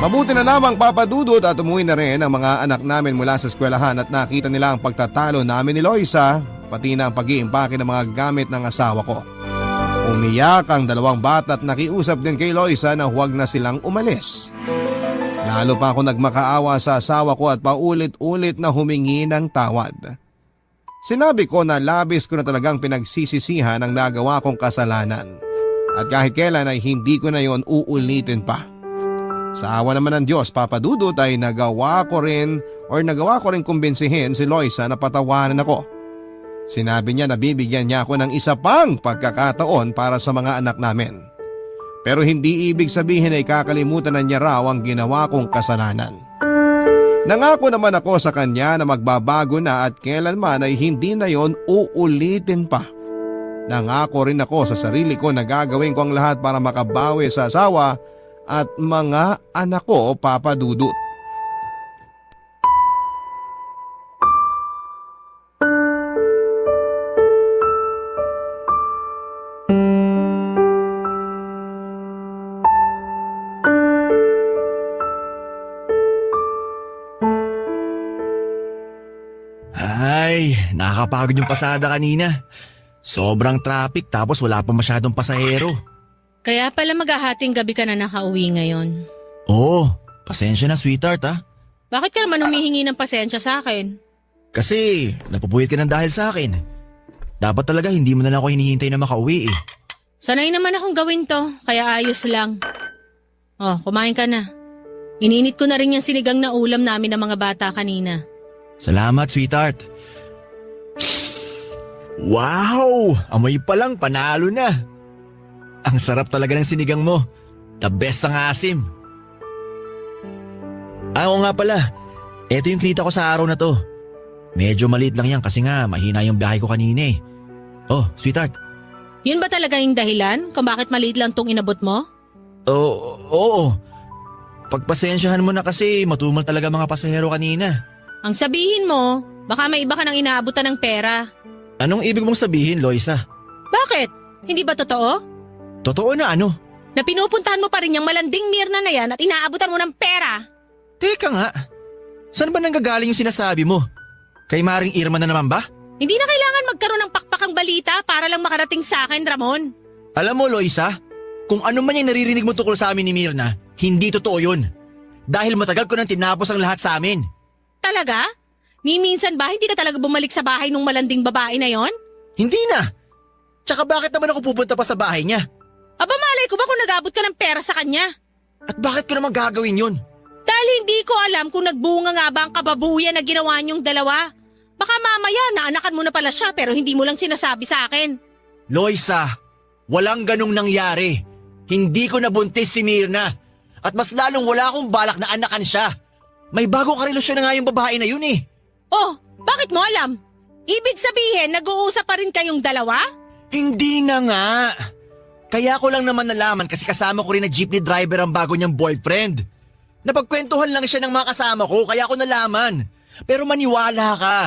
Mabuti na lamang, Papadudot, at umuwi na rin ang mga anak namin mula sa eskwelahan at nakita nila ang pagtatalo namin ni Loisa, pati na ang pag-iimpake ng mga gamit ng asawa ko. Umiyak ang dalawang bata at nakiusap din kay Loisa na huwag na silang umalis. Lalo pa ako nagmakaawa sa asawa ko at paulit-ulit na humingi ng tawad. Sinabi ko na labis ko na talagang pinagsisisihan ang nagawa kong kasalanan. At kahit kailan ay hindi ko na yon uulitin pa. Sa awa naman ng Diyos, Papadudot, ay nagawa ko rin kumbinsihin si Loisa na patawarin ako. Sinabi niya na bibigyan niya ako ng isa pang pagkakataon para sa mga anak namin. Pero hindi ibig sabihin ay kakalimutan na niya raw ang ginawa kong kasalanan. Nangako naman ako sa kanya na magbabago na at kailanman ay hindi na yon uulitin pa. Nangako rin ako sa sarili ko na gagawin ko ang lahat para makabawi sa asawa at mga anak ko, Papadudot. Ay, nakakapagod yung pasada kanina. Sobrang traffic tapos wala pa masyadong pasahero. Kaya pala maghahating gabi ka na nakauwi ngayon. Oo, pasensya na sweetheart ha. Bakit ka naman humihingi ng pasensya sa akin? Kasi napupuyat ka ng dahil sa akin. Dapat talaga hindi mo na lang ako hinihintay na makauwi eh. Sanay naman akong gawin to, kaya ayos lang. Oh, kumain ka na. Ininit ko na rin yung sinigang na ulam namin ng mga bata kanina. Salamat sweetheart. Wow! Amoy pa lang panalo na. Ang sarap talaga ng sinigang mo. The best ang asim. Oo nga pala. Ito yung kinita ko sa araw na to. Medyo maliit lang yan kasi nga mahina yung biyahe ko kanina eh. Oh, sweetheart. Yun ba talaga yung dahilan kung bakit maliit lang tong inabot mo? Oo. Pagpasensyahan mo na kasi matumal talaga mga pasahero kanina. Ang sabihin mo, baka may iba ka nang inaabutan ng pera. Anong ibig mong sabihin, Loisa? Bakit? Hindi ba totoo? Totoo na ano? Na pinupuntahan mo pa rin yung malanding Mirna na yan at inaabutan mo ng pera? Teka nga, saan ba nanggagaling yung sinasabi mo? Kay Maring Irma na naman ba? Hindi na kailangan magkaroon ng pakpakang balita para lang makarating sa akin, Ramon. Alam mo, Loisa, kung ano man yung naririnig mo tungkol sa amin ni Mirna, hindi totoo yun. Dahil matagal ko nang tinapos ang lahat sa amin. Talaga? Ni minsan ba hindi ka talaga bumalik sa bahay nung malanding babae na yon? Hindi na! Tsaka bakit naman ako pupunta pa sa bahay niya? Aba malay ko ba kung nag-abot ka ng pera sa kanya? At bakit ko naman gagawin yun? Dahil hindi ko alam kung nagbunga nga ba ang kababuyan na ginawa niyong dalawa. Baka mamaya naanakan mo na pala siya pero hindi mo lang sinasabi sa akin. Loisa, walang ganong nangyari. Hindi ko nabuntis si Mirna. At mas lalong wala akong balak na anakan siya. May bagong karelasyon na nga yung babae na yun eh. Oh, bakit mo alam? Ibig sabihin nag-uusap pa rin kayong dalawa? Hindi na nga. Kaya ko lang naman nalaman kasi kasama ko rin na jeepney driver ang bago niyang boyfriend. Napagkwentuhan lang siya ng mga kasama ko kaya ko nalaman. Pero maniwala ka,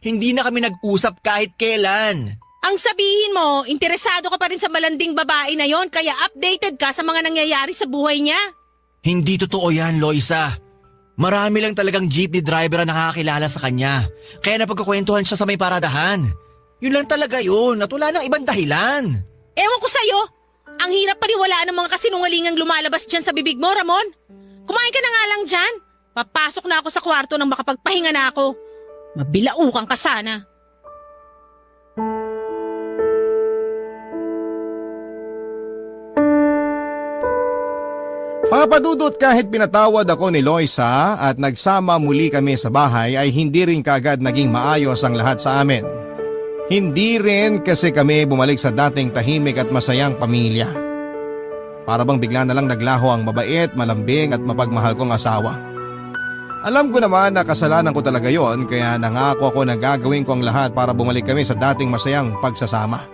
hindi na kami nag-usap kahit kailan. Ang sabihin mo, interesado ka pa rin sa malanding babae na yon kaya updated ka sa mga nangyayari sa buhay niya? Hindi totoo yan, Loisa. Marami lang talagang jeepney driver ang nakakilala sa kanya. Kaya napagkukwentuhan siya sa may paradahan. Yun lang talaga yun at wala nang ibang dahilan. Ewan ko sa'yo. Ang hirap paniwalaan ng mga kasinungalingang lumalabas dyan sa bibig mo, Ramon. Kumain ka na nga lang dyan. Papasok na ako sa kwarto nang makapagpahinga na ako. Mabilaukan ka sana. Papadudot kahit pinatawad ako ni Loisa at nagsama muli kami sa bahay ay hindi rin kagad naging maayos ang lahat sa amin. Hindi rin kasi kami bumalik sa dating tahimik at masayang pamilya. Para bang bigla na lang naglaho ang mabait, malambing at mapagmahal kong asawa. Alam ko naman na kasalanan ko talaga yon kaya nangako ako na gagawin ko ang lahat para bumalik kami sa dating masayang pagsasama.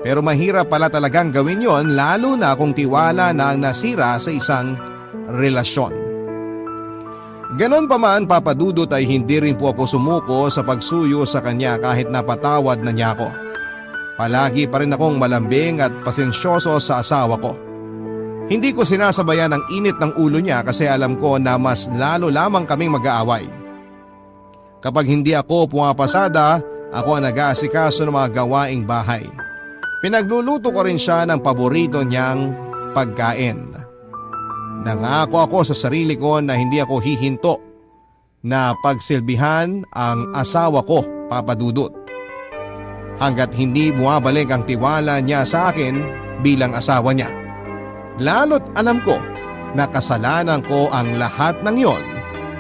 Pero mahirap pala talagang gawin yon lalo na kung tiwala na ang nasira sa isang relasyon. Ganon pa man papadudot ay hindi rin po ako sumuko sa pagsuyo sa kanya kahit napatawad na niya ako. Palagi pa rin akong malambing at pasensyoso sa asawa ko. Hindi ko sinasabayan ang init ng ulo niya kasi alam ko na mas lalo lamang kaming mag-aaway. Kapag hindi ako pumapasada, ako ang nag-aasikaso ng mga gawaing bahay. Pinagluluto ko rin siya ng paborito niyang pagkain. Nangako ako sa sarili ko na hindi ako hihinto na pagsilbihan ang asawa ko, papadudot. Hanggat hindi bumabalik ang tiwala niya sa akin bilang asawa niya. Lalo't alam ko na kasalanan ko ang lahat ng yon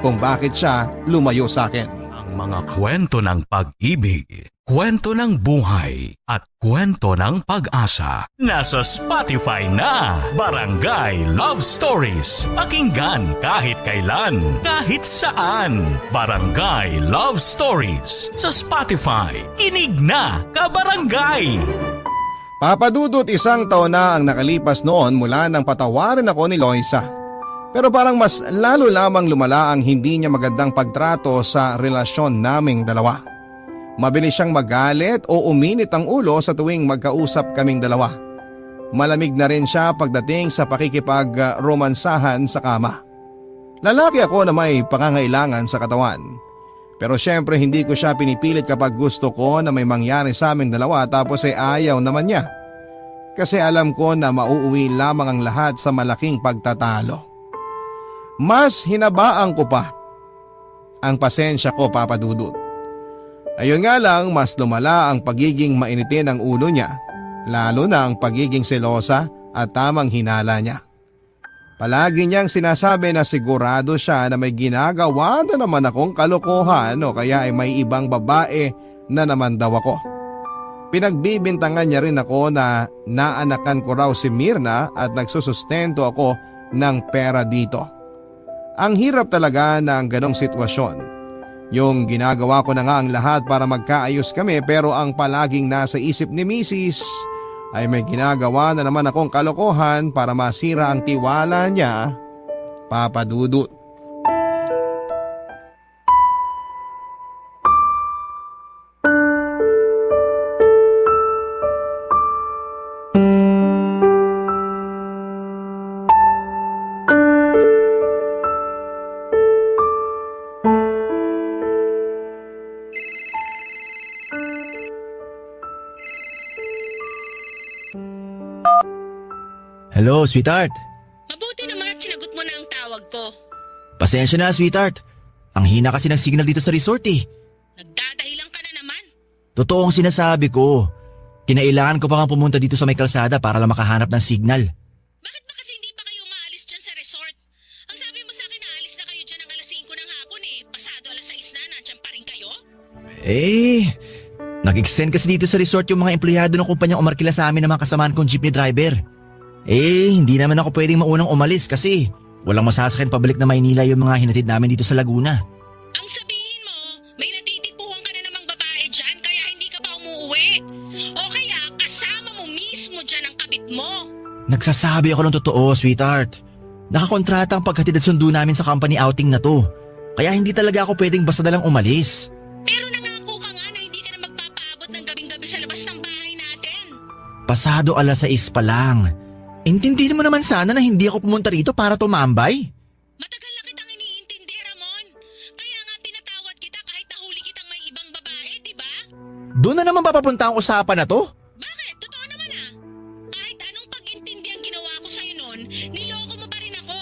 kung bakit siya lumayo sa akin. Ang mga kwento ng pag-ibig, kwento ng buhay at kwento ng pag-asa. Nasa Spotify na, Barangay Love Stories. Pakinggan kahit kailan, kahit saan. Barangay Love Stories sa Spotify. Kinig na, kabarangay! Papadudot, isang taon na ang nakalipas noon mula nang patawarin ako ni Loisa. Pero parang mas lalo lamang lumala ang hindi niya magandang pagtrato sa relasyon naming dalawa. Mabilis siyang magalit o uminit ang ulo sa tuwing magkausap kaming dalawa. Malamig na rin siya pagdating sa pakikipag-romansahan sa kama. Lalaki ako na may pangangailangan sa katawan. Pero syempre hindi ko siya pinipilit kapag gusto ko na may mangyari sa aming dalawa tapos ay ayaw naman niya. Kasi alam ko na mauuwi lamang ang lahat sa malaking pagtatalo. Mas hinabaan ko pa ang pasensya ko, papadudot. Ayun nga lang, mas lumala ang pagiging mainitin ng ulo niya, lalo na ang pagiging selosa at tamang hinala niya. Palagi niyang sinasabi na sigurado siya na may ginagawa na naman akong kalokohan o kaya ay may ibang babae na naman daw ako. Pinagbibintangan niya rin ako na naanakan ko raw si Mirna at nagsusustento ako ng pera dito. Ang hirap talaga na ang ganong sitwasyon. Yung ginagawa ko na nga ang lahat para magkaayos kami pero ang palaging nasa isip ni Mrs. ay may ginagawa na naman akong kalokohan para masira ang tiwala niya, Papa Dudut. Hello, sweetheart. Mabuti naman at sinagot mo na ang tawag ko. Pasensya na, sweetheart. Ang hina kasi ng signal dito sa resort eh. Nagdadahilan ka na naman. Totoo ang sinasabi ko. Kinailangan ko pa nga pumunta dito sa may kalsada para lang makahanap ng signal. Bakit ba kasi hindi pa kayo maalis dyan sa resort? Ang sabi mo sa akin na alis na kayo dyan ng alas 5 ng hapon eh. Pasado alas 6 na, nandyan pa rin kayo? Nag-extend kasi dito sa resort yung mga empleyado ng kumpanyang umarkila sa amin ng mga kasamaan kong jeepney driver. Hindi naman ako pwedeng maunang umalis kasi walang masasakyan pabalik na Maynila yung mga hinatid namin dito sa Laguna. Ang sabihin mo, may natitipuhan ka na namang babae dyan kaya hindi ka pa umuwi. O kaya kasama mo mismo dyan ang kabit mo. Nagsasabi ako ng totoo, sweetheart. Nakakontrata ang paghatid at sundo namin sa company outing na to. Kaya hindi talaga ako pwedeng basta na lang umalis. Pero nangako ka nga na hindi ka na magpapaabot ng gabing-gabi sa labas ng bahay natin. Pasado alas 6 pa lang. Intindihin mo naman sana na hindi ako pumunta rito para tumambay. Matagal na kitang iniintindi, Ramon. Kaya nga pinatawad kita kahit nahuli kitang may ibang babae, di ba? Doon na naman papapunta ang usapan na to? Bakit? Totoo naman ah. Kahit anong pag-intindi ang ginawa ko sa'yo noon, niloko mo pa rin ako.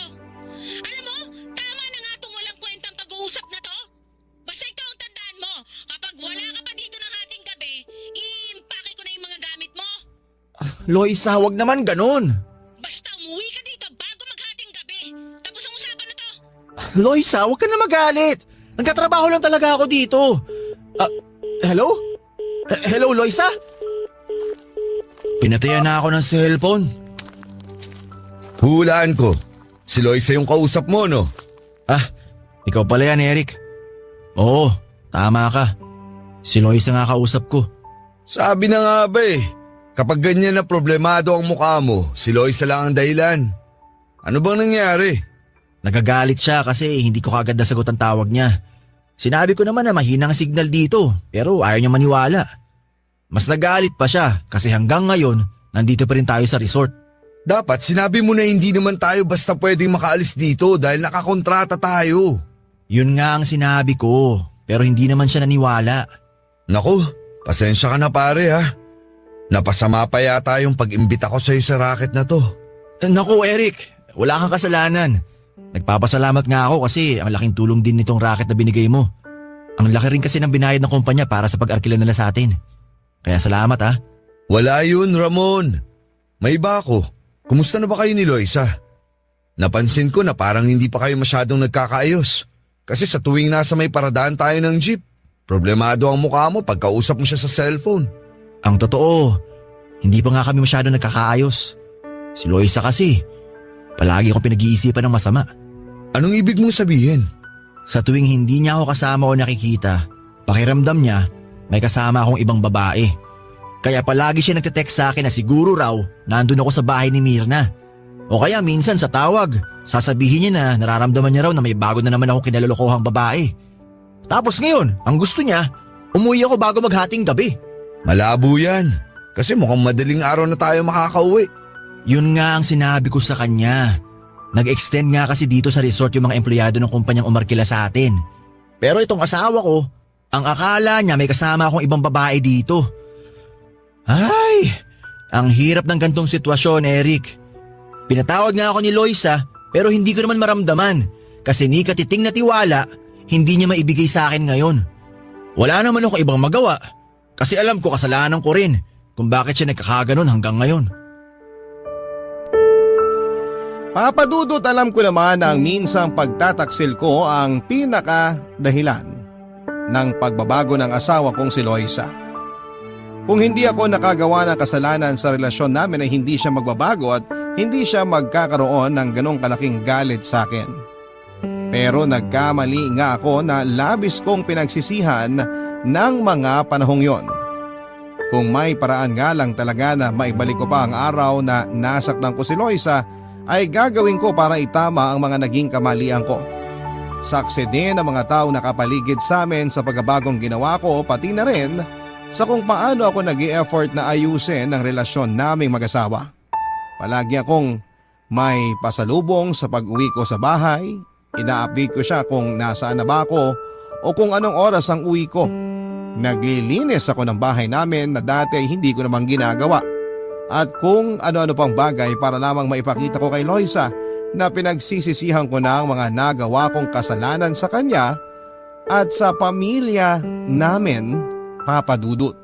Alam mo, tama na nga itong walang kwentang pag-uusap na to. Basta ito ang tandaan mo, kapag wala ka pa dito ng ating gabi, iimpake ko na yung mga gamit mo. Loisa, wag naman ganun. Basta umuwi ka dito bago maghating gabi. Tapos ang usapan na to. Loisa, wag ka na magalit. Nagtatrabaho lang talaga ako dito. Hello? Hello, Loisa? Pinatayan na ako ng cellphone. Hulaan ko. Si Loisa yung kausap mo, no? Ikaw pala yan, Eric. Oo, tama ka. Si Loisa nga kausap ko. Sabi na nga ba eh. Kapag ganyan na problemado ang mukha mo, si Loisa lang ang dahilan. Ano bang nangyari? Nagagalit siya kasi hindi ko kagad nasagot ang tawag niya. Sinabi ko naman na mahina ang signal dito pero ayaw niya maniwala. Mas nagalit pa siya kasi hanggang ngayon nandito pa rin tayo sa resort. Dapat sinabi mo na hindi naman tayo basta pwedeng makaalis dito dahil nakakontrata tayo. Yun nga ang sinabi ko pero hindi naman siya naniwala. Naku, pasensya ka na pare ha. Napasama pa yata yung pag-imbita ko sa'yo sa racket na to. Naku Eric, wala kang kasalanan. Nagpapasalamat nga ako kasi ang laking tulong din nitong racket na binigay mo. Ang laki rin kasi ng binayad ng kumpanya para sa pag-arkila nila sa atin. Kaya salamat ha. Wala yun Ramon. May iba ako. Kumusta na ba kayo ni Loisa? Napansin ko na parang hindi pa kayo masyadong nagkakaayos. Kasi sa tuwing nasa may paradaan tayo ng jeep, problemado ang mukha mo pagkausap mo siya sa cellphone. Ang totoo, hindi pa nga kami masyadong nagkakaayos. Si Loisa kasi, palagi akong pinag-iisipan ng masama. Anong ibig mong sabihin? Sa tuwing hindi niya ako kasama o nakikita, pakiramdam niya may kasama akong ibang babae. Kaya palagi siya nagte-text sa akin na siguro raw nandun ako sa bahay ni Mirna. O kaya minsan sa tawag, sasabihin niya na nararamdaman niya raw na may bago na naman akong kinalolokohang babae. Tapos ngayon, ang gusto niya, umuwi ako bago maghating gabi. Malabo yan. Kasi mukhang madaling araw na tayo makakauwi. Yun nga ang sinabi ko sa kanya. Nag-extend nga kasi dito sa resort yung mga empleyado ng kumpanyang umarkila sa atin. Pero itong asawa ko, ang akala niya may kasama akong ibang babae dito. Ay, ang hirap ng gantong sitwasyon, Eric. Pinatawag nga ako ni Loisa pero hindi ko naman maramdaman kasi ni katiting na tiwala, hindi niya maibigay sa akin ngayon. Wala naman ako ibang magawa. Kasi alam ko kasalanan ko rin kung bakit siya nagkakaganon hanggang ngayon. Papa Dudut, alam ko naman na ang minsang pagtataksil ko ang pinaka-dahilan ng pagbabago ng asawa kong si Loisa. Kung hindi ako nakagawa ng kasalanan sa relasyon namin ay hindi siya magbabago at hindi siya magkakaroon ng ganong kalaking galit sa akin. Pero nagkamali nga ako na labis kong pinagsisihan ng mga panahong yon. Kung may paraan nga lang talaga na maibalik ko pa ang araw na nasaktan ko si Loisa, ay gagawin ko para itama ang mga naging kamalian ko. Saksi din ang mga tao nakapaligid sa amin sa pagbabagong ginawa ko, pati na rin sa kung paano ako nag-i-effort na ayusin ang relasyon naming mag-asawa. Palagi akong may pasalubong sa pag-uwi ko sa bahay, ina-update ko siya kung nasaan na ba ako o kung anong oras ang uwi ko. Naglilinis ako ng bahay namin na dati ay hindi ko naman ginagawa. At kung ano-ano pang bagay para lamang maipakita ko kay Loisa na pinagsisisihan ko na ang mga nagawa kong kasalanan sa kanya at sa pamilya namin, Papa Dudut.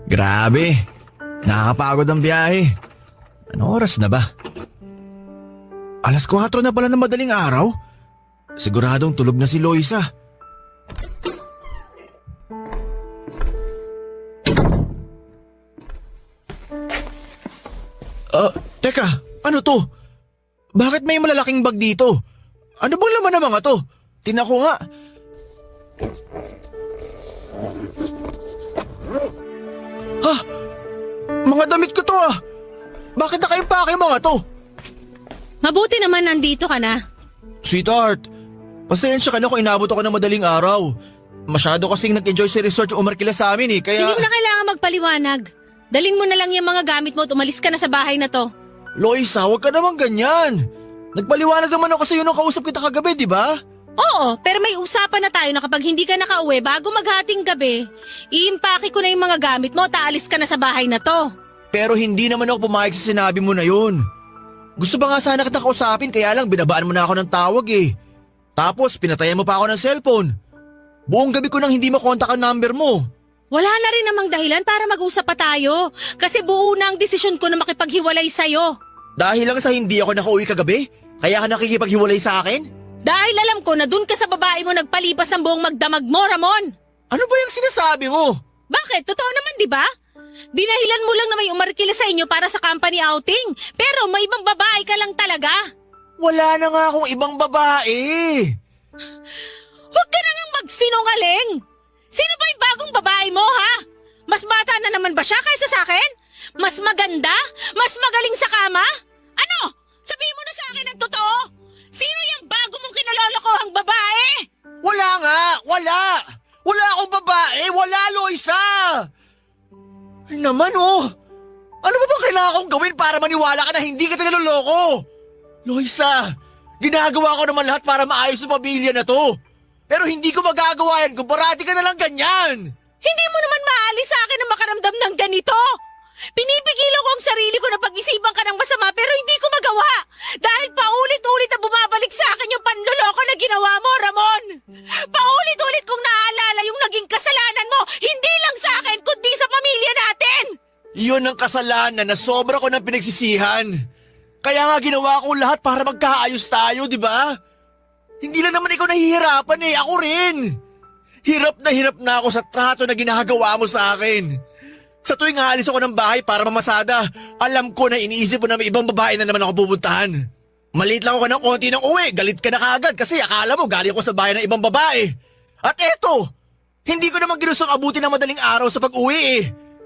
Grabe, nakakapagod ang biyahe. Anong oras na ba? 4:00 na pala ng madaling araw? Siguradong tulog na si Loisa. Teka, ano to? Bakit may malalaking bag dito? Ano bang laman ng mga to? Tinan ko nga. Ha? Mga damit ko to ah. Bakit nakaimpake yung mga to? Mabuti naman nandito ka na. Sweetheart, pasensya ka na kung inabot ako ng madaling araw. Masyado kasing nag-enjoy si Resort yung umarkila sa amin eh, kaya… Hindi mo na kailangan magpaliwanag. Dalin mo na lang yung mga gamit mo at umalis ka na sa bahay na to. Loisa, huwag ka naman ganyan. Nagpaliwanag naman ako sa'yo nung kausap kita kagabi, di ba? Oo, pero may usapan na tayo na kapag hindi ka nakauwi bago maghating gabi, iimpake ko na yung mga gamit mo at aalis ka na sa bahay na to. Pero hindi naman ako pumayag sa sinabi mo na yun. Gusto ba nga sana kita kausapin kaya lang binabaan mo na ako ng tawag eh. Tapos pinatayan mo pa ako ng cellphone. Buong gabi ko nang hindi makontak ang number mo. Wala na rin namang dahilan para mag-usap pa tayo kasi buo na ang desisyon ko na makipaghiwalay sa'yo. Dahil lang sa hindi ako nakauwi kagabi, kaya ka nakikipaghiwalay sa akin? Dahil alam ko na dun ka sa babae mo nagpalipas ng buong magdamag mo, Ramon. Ano ba yung sinasabi mo? Bakit? Totoo naman, di ba? Dinahilan mo lang na may umarkila sa inyo para sa company outing, pero may ibang babae ka lang talaga. Wala na nga akong ibang babae. Huwag ka na ngang magsinungaling. Sino ba yung bagong babae mo, ha? Mas bata na naman ba siya kaysa sa akin? Mas maganda? Mas magaling sa kama? Ano? Sabihin mo na sa akin ang totoo. Sino yung bago mong kinalolokohang babae? Wala nga! Wala! Wala akong babae! Wala, Loisa! Ay naman oh! Ano ba bang kailangan kong gawin para maniwala ka na hindi kita naloloko? Loisa, ginagawa ko naman lahat para maayos ang pamilya na to. Pero hindi ko magagawa yan kung parati ka na lang ganyan. Hindi mo naman maalis sa akin na makaramdam ng ganito. Pinipigilan ko ang sarili ko na pag-isipan ka ng masama pero hindi ko magawa. Dahil paulit-ulit na bumabalik sa akin yung panloloko na ginawa mo, Ramon. Paulit-ulit kong naaalala yung naging kasalanan mo, hindi lang sa akin kundi sa pamilya natin. Iyon ang kasalanan na sobra ko ng pinagsisihan. Kaya nga ginawa ko lahat para magkaayos tayo, di ba? Hindi lang naman ikaw nahihirapan eh, ako rin. Hirap na ako sa trato na ginagawa mo sa akin. Sa tuwing aalis ako ng bahay para mamasada, alam ko na iniisip mo na may ibang babae na naman ako pupuntahan. Maliit lang ako ng konti ng uwi, galit ka na kaagad kasi akala mo galing ako sa bahay ng ibang babae. At eto, hindi ko naman ginustong abutin ng madaling araw sa pag-uwi eh.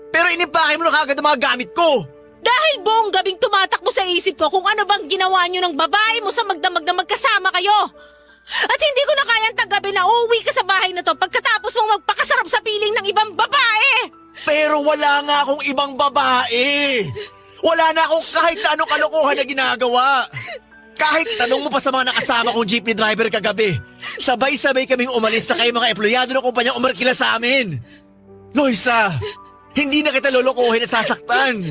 Pero inimpake mo na kaagad ang mga gamit ko. Dahil buong gabing tumatakbo sa isip ko kung ano bang ginawa niyo ng babae mo sa magdamag na magkasama kayo. At hindi ko na kayang tagabi na uuwi ka sa bahay na to pagkatapos mong magpakasarap sa piling ng ibang babae. Pero wala nga akong ibang babae. Wala na akong kahit anong kalokohan na ginagawa. Kahit tanong mo pa sa mga nakasama kong jeepney driver kagabi, sabay-sabay kaming umalis sa kayo mga empleyado ng kumpanya umarkila sa amin. Loisa, hindi na kita lolokohin at sasaktan.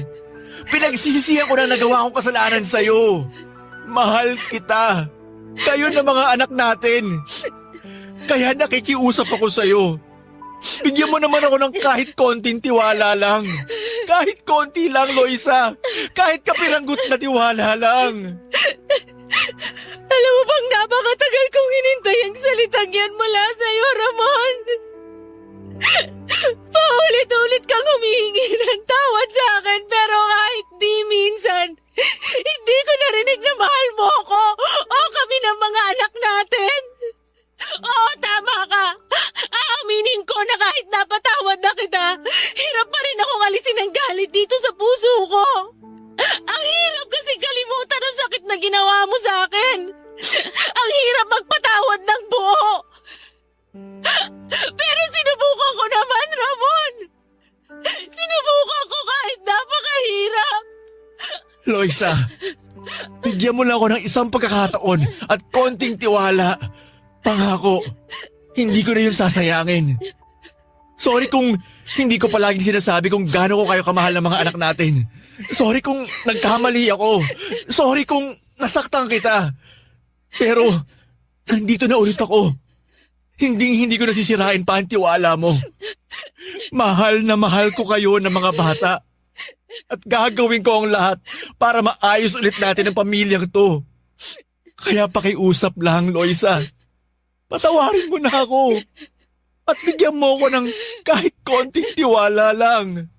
Pinagsisisihan ko na nagawa akong kasalanan sa'yo. Mahal kita. Kayo na mga anak natin. Kaya nakikiusap ako sa'yo. Bigyan mo naman ako ng kahit konting tiwala lang. Kahit konti lang, Loisa. Kahit kapiranggot na tiwala lang. Ang napakatagal kong hinintay ang salitang yan mula sa'yo, Ramon. Paulit-ulit kang humihingi ng tawad sa akin pero kahit di minsan, hindi ko narinig na mahal mo ako o kami ng mga anak natin. Oo, tama ka. Aaminin ko na kahit napatawad na kita, hirap pa rin akong alisin ang galit dito sa puso ko. Ang hirap kasi kalimutan ang sakit na ginawa mo sa akin. Ang hirap magpatawad ng buo. Pero sinubukan ko naman, Ramon. Sinubukan ko kahit napakahirap. Loisa, bigyan mo lang ako ng isang pagkakataon at konting tiwala. Pangako, hindi ko na yun sasayangin. Sorry kung hindi ko palaging sinasabi kung gaano ko kayo kamahal ng mga anak natin. Sorry kung nagkamali ako. Sorry kung nasaktan kita. Pero, nandito na ulit ako. Hindi ko nasisirain pa ang tiwala mo. Mahal na mahal ko kayo ng mga bata. At gagawin ko ang lahat para maayos ulit natin ang pamilyang to. Kaya pakiusap lang, Loisa. Patawarin mo na ako. At bigyan mo ko ng kahit konting tiwala lang.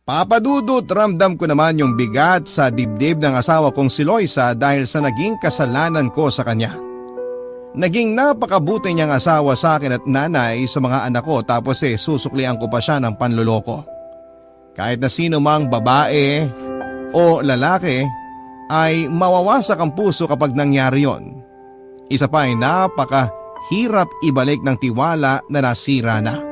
Papadudot, ramdam ko naman yung bigat sa dibdib ng asawa kong si Loisa dahil sa naging kasalanan ko sa kanya. Naging napakabuti niyang asawa sa akin at nanay sa mga anak ko tapos susuklian ko pa siya ng panluloko. Kahit na sino mang babae o lalaki ay mawawasak ang puso kapag nangyari yon. Isa pa ay napakahirap ibalik ng tiwala na nasira na.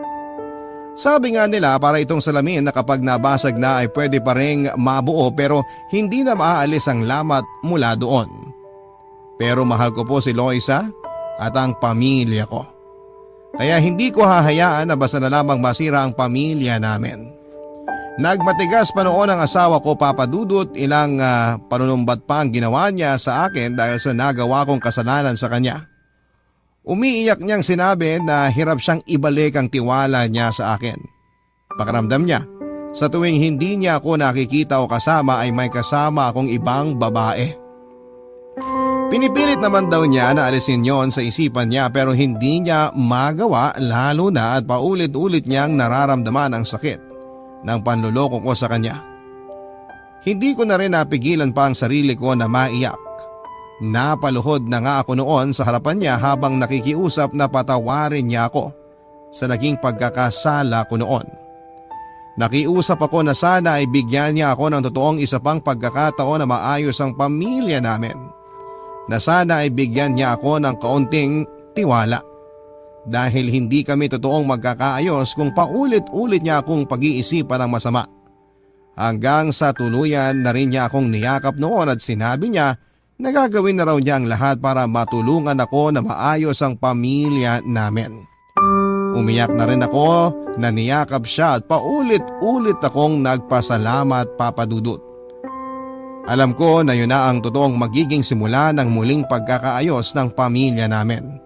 Sabi nga nila para itong salamin na kapag nabasag na ay pwede pa ring mabuo pero hindi na maaalis ang lamat mula doon. Pero mahal ko po si Loisa at ang pamilya ko. Kaya hindi ko hahayaan na basta na lamang masira ang pamilya namin. Nagmatigas pa noon ang asawa ko, Papadudot, ilang panunumbat pa ang ginawa niya sa akin dahil sa nagawa kong kasalanan sa kanya. Umiiyak niyang sinabi na hirap siyang ibalik ang tiwala niya sa akin. Pakiramdam niya, sa tuwing hindi niya ako nakikita o kasama ay may kasama akong ibang babae. Pinipilit naman daw niya na alisin yon sa isipan niya pero hindi niya magawa lalo na at paulit-ulit niyang nararamdaman ang sakit ng panluloko ko sa kanya. Hindi ko na rin napigilan pa ang sarili ko na maiyak. Napaluhod na nga ako noon sa harapan niya habang nakikiusap na patawarin niya ako sa naging pagkakasala ko noon. Nakiusap ako na sana ay bigyan niya ako ng totoong isa pang pagkakataon na maayos ang pamilya namin. Na sana ay bigyan niya ako ng kaunting tiwala. Dahil hindi kami totoong magkakaayos kung paulit-ulit niya akong pag-iisipan ng masama. Hanggang sa tuluyan na rin niya akong niyakap noon at sinabi niya na gagawin na raw niya ang lahat para matulungan ako na maayos ang pamilya namin. Umiyak na rin ako na niyakap siya at paulit-ulit akong nagpasalamat, Papadudot. Alam ko na yun na ang totoong magiging simula ng muling pagkakaayos ng pamilya namin.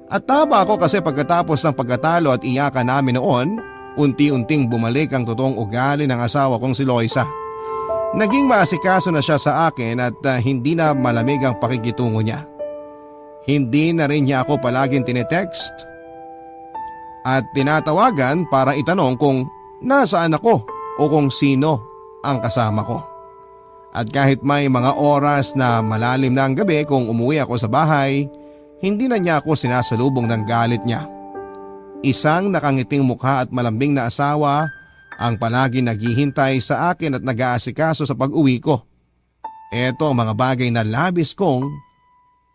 At tama ako kasi pagkatapos ng pagkatalo at iyakan namin noon, unti-unting bumalik ang totoong ugali ng asawa kong si Loisa. Naging maasikaso na siya sa akin at hindi na malamig ang pakikitungo niya. Hindi na rin niya ako palaging tinetext at tinatawagan para itanong kung nasaan ako o kung sino ang kasama ko. At kahit may mga oras na malalim na ang gabi kung umuwi ako sa bahay, hindi na niya ako sinasalubong ng galit niya. Isang nakangiting mukha at malambing na asawa ang palagi naghihintay sa akin at nag-aasikaso sa pag-uwi ko. Ito ang mga bagay na labis kong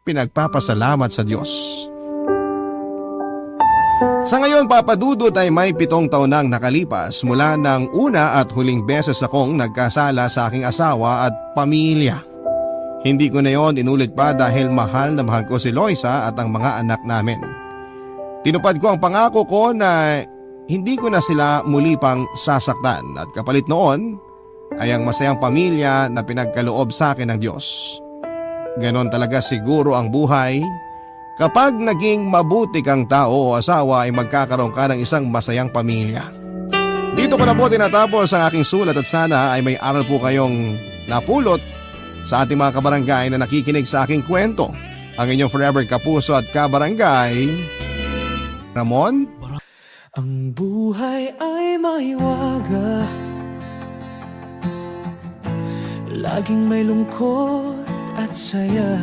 pinagpapasalamat sa Diyos. Sa ngayon, Papadudot, ay may 7 taon nang nakalipas mula ng una at huling beses akong nagkasala sa aking asawa at pamilya. Hindi ko na yon inulit pa dahil mahal na mahal ko si Loisa at ang mga anak namin. Tinupad ko ang pangako ko na hindi ko na sila muli pang sasaktan at kapalit noon ay ang masayang pamilya na pinagkaloob sa akin ng Diyos. Ganon talaga siguro ang buhay. Kapag naging mabuti kang tao o asawa ay magkakaroon ka ng isang masayang pamilya. Dito ko na po tinatapos ang aking sulat at sana ay may aral po kayong napulot sa ating mga kabarangay na nakikinig sa aking kwento. Ang inyong forever kapuso at kabarangay, Ramon. Ang buhay ay mahiwaga, laging may lungkot at saya.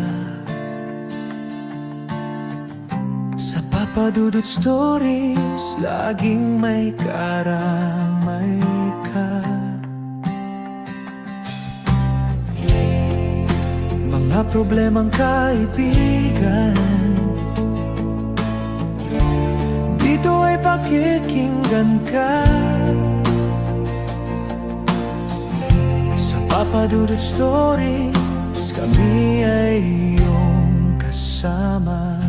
Sa Papa Dudut Stories, laging may karamay ka. Mga problemang kaibigan, dito ay pakikinggan ka. Sa Papa Dudut Stories, kami ay iyong kasama.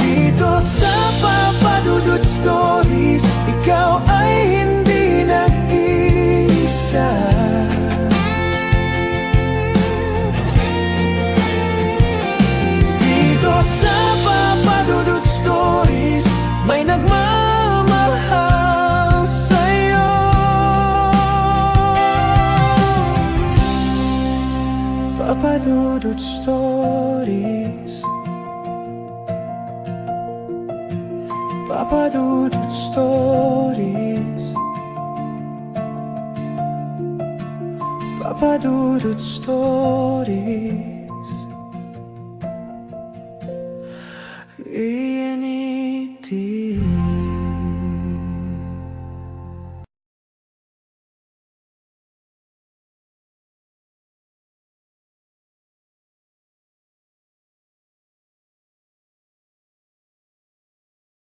Dito sa Papa Dudut Stories, ikaw ay hindi nag-iisa. Dito sa Papa Dudut Stories, may nagmamahal sa'yo. Papa Dudut Stories, Papa Dudut Stories, Papa Dudut Stories.